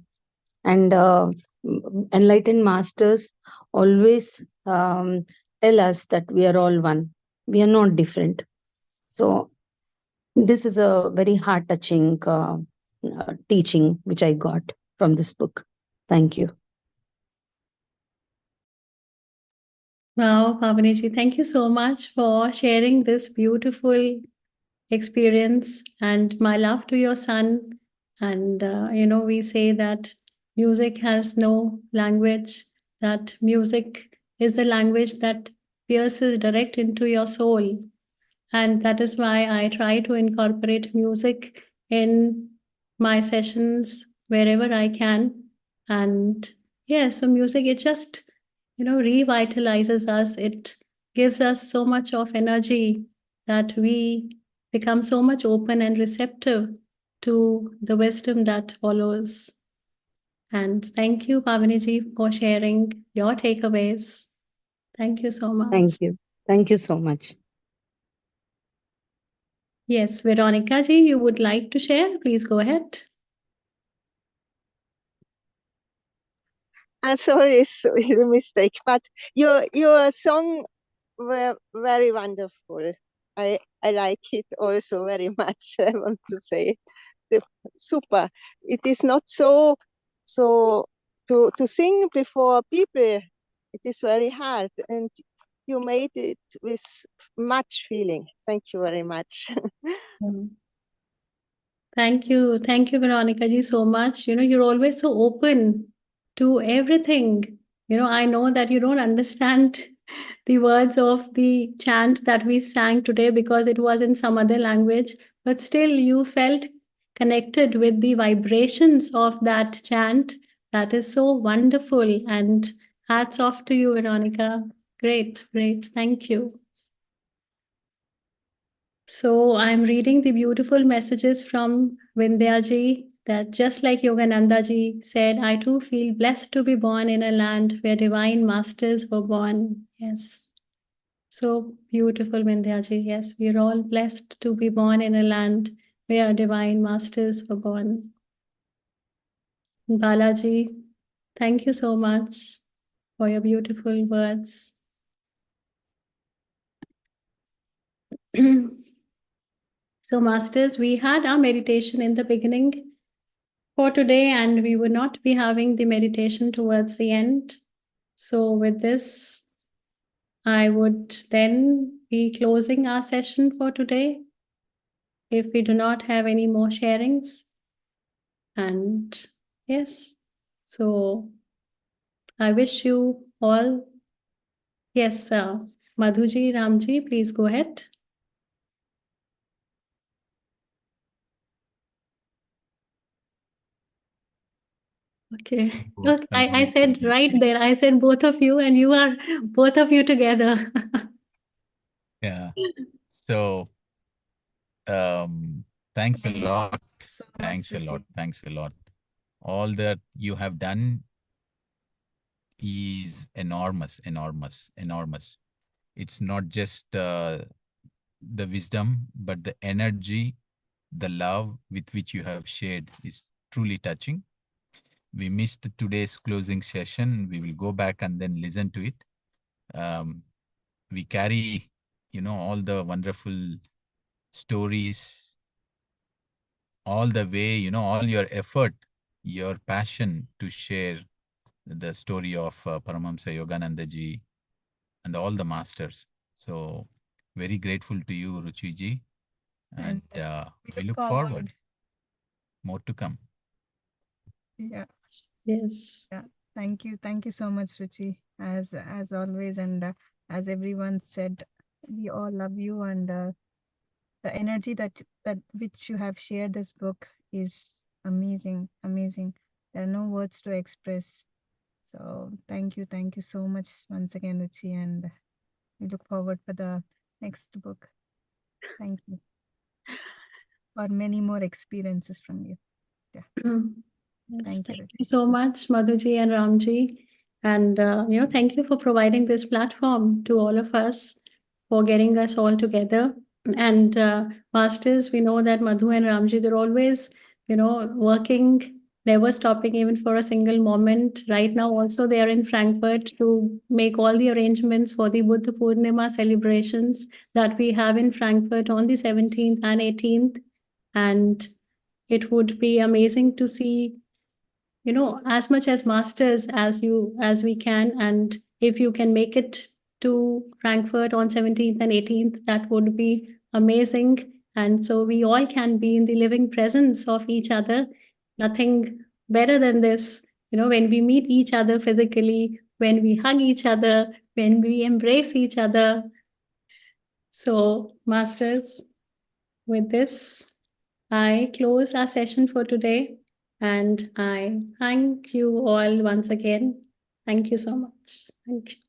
Speaker 2: And enlightened masters always tell us that we are all one, we are not different. So this is a very heart touching teaching which I got from this book. Thank you.
Speaker 1: Wow, Pavaniji, thank you so much for sharing this beautiful experience, and my love to your son. And, we say that music has no language, that music is the language that pierces direct into your soul. And that is why I try to incorporate music in my sessions wherever I can. And yeah, so music, it just, revitalizes us. It gives us so much of energy that we become so much open and receptive to the wisdom that follows. And thank you, Pavaniji, for sharing your takeaways. Thank you so much.
Speaker 2: Thank you. Thank you so much.
Speaker 1: Yes, Veronica ji, you would like to share? Please go ahead.
Speaker 6: I'm sorry, it's a mistake, but your song were very wonderful. I like it also very much. I want to say, super. It is not so to sing before people. It is very hard, and you made it with much feeling. Thank you very much.
Speaker 1: Thank you, Veronica ji, so much. You're always so open to everything. I know that you don't understand the words of the chant that we sang today because it was in some other language, but still you felt connected with the vibrations of that chant. That is so wonderful, and hats off to you, Veronica. Great, great. Thank you. So I'm reading the beautiful messages from Vindhya-ji that just like Yogananda-ji said, I too feel blessed to be born in a land where divine masters were born. Yes. So beautiful, Vindhya-ji. Yes, we're all blessed to be born in a land where divine masters were born. Balaji, thank you so much for your beautiful words. So, Masters, we had our meditation in the beginning for today, and we will not be having the meditation towards the end. So, with this, I would then be closing our session for today if we do not have any more sharings. And yes, so I wish you all. Yes, Madhuji, Ramji, please go ahead. Okay. Look, I said right there, I said both of you, and you are both of you together.
Speaker 8: Yeah. So, thanks a lot. Thanks a lot. Thanks a lot. All that you have done is enormous, enormous, enormous. It's not just the wisdom, but the energy, the love with which you have shared is truly touching. We missed today's closing session. We will go back and then listen to it. We carry, all the wonderful stories, all the way, all your effort, your passion to share the story of Paramahansa Yogananda ji and all the masters. So very grateful to you, Ruchi ji. And we look forward. More to come.
Speaker 9: Yeah.
Speaker 1: Yes.
Speaker 9: Yeah. Thank you. Thank you so much, Ruchi. As always, and as everyone said, we all love you, and the energy that which you have shared this book is amazing, amazing. There are no words to express. So thank you so much once again, Ruchi, and we look forward for the next book. Thank you for many more experiences from you. Yeah.
Speaker 1: Yes,
Speaker 9: Thank you.
Speaker 1: thank you so much, Madhuji and Ramji. And, thank you for providing this platform to all of us, for getting us all together. And Masters, we know that Madhu and Ramji, they're always, working, never stopping even for a single moment. Right now, also, they are in Frankfurt to make all the arrangements for the Buddha Purnima celebrations that we have in Frankfurt on the 17th and 18th. And it would be amazing to see, as much as masters as we can, and if you can make it to Frankfurt on 17th and 18th, that would be amazing. And so we all can be in the living presence of each other. Nothing better than this, when we meet each other physically, when we hug each other, when we embrace each other. So, masters, with this, I close our session for today, and I thank you all once again. Thank you so much. Thank you.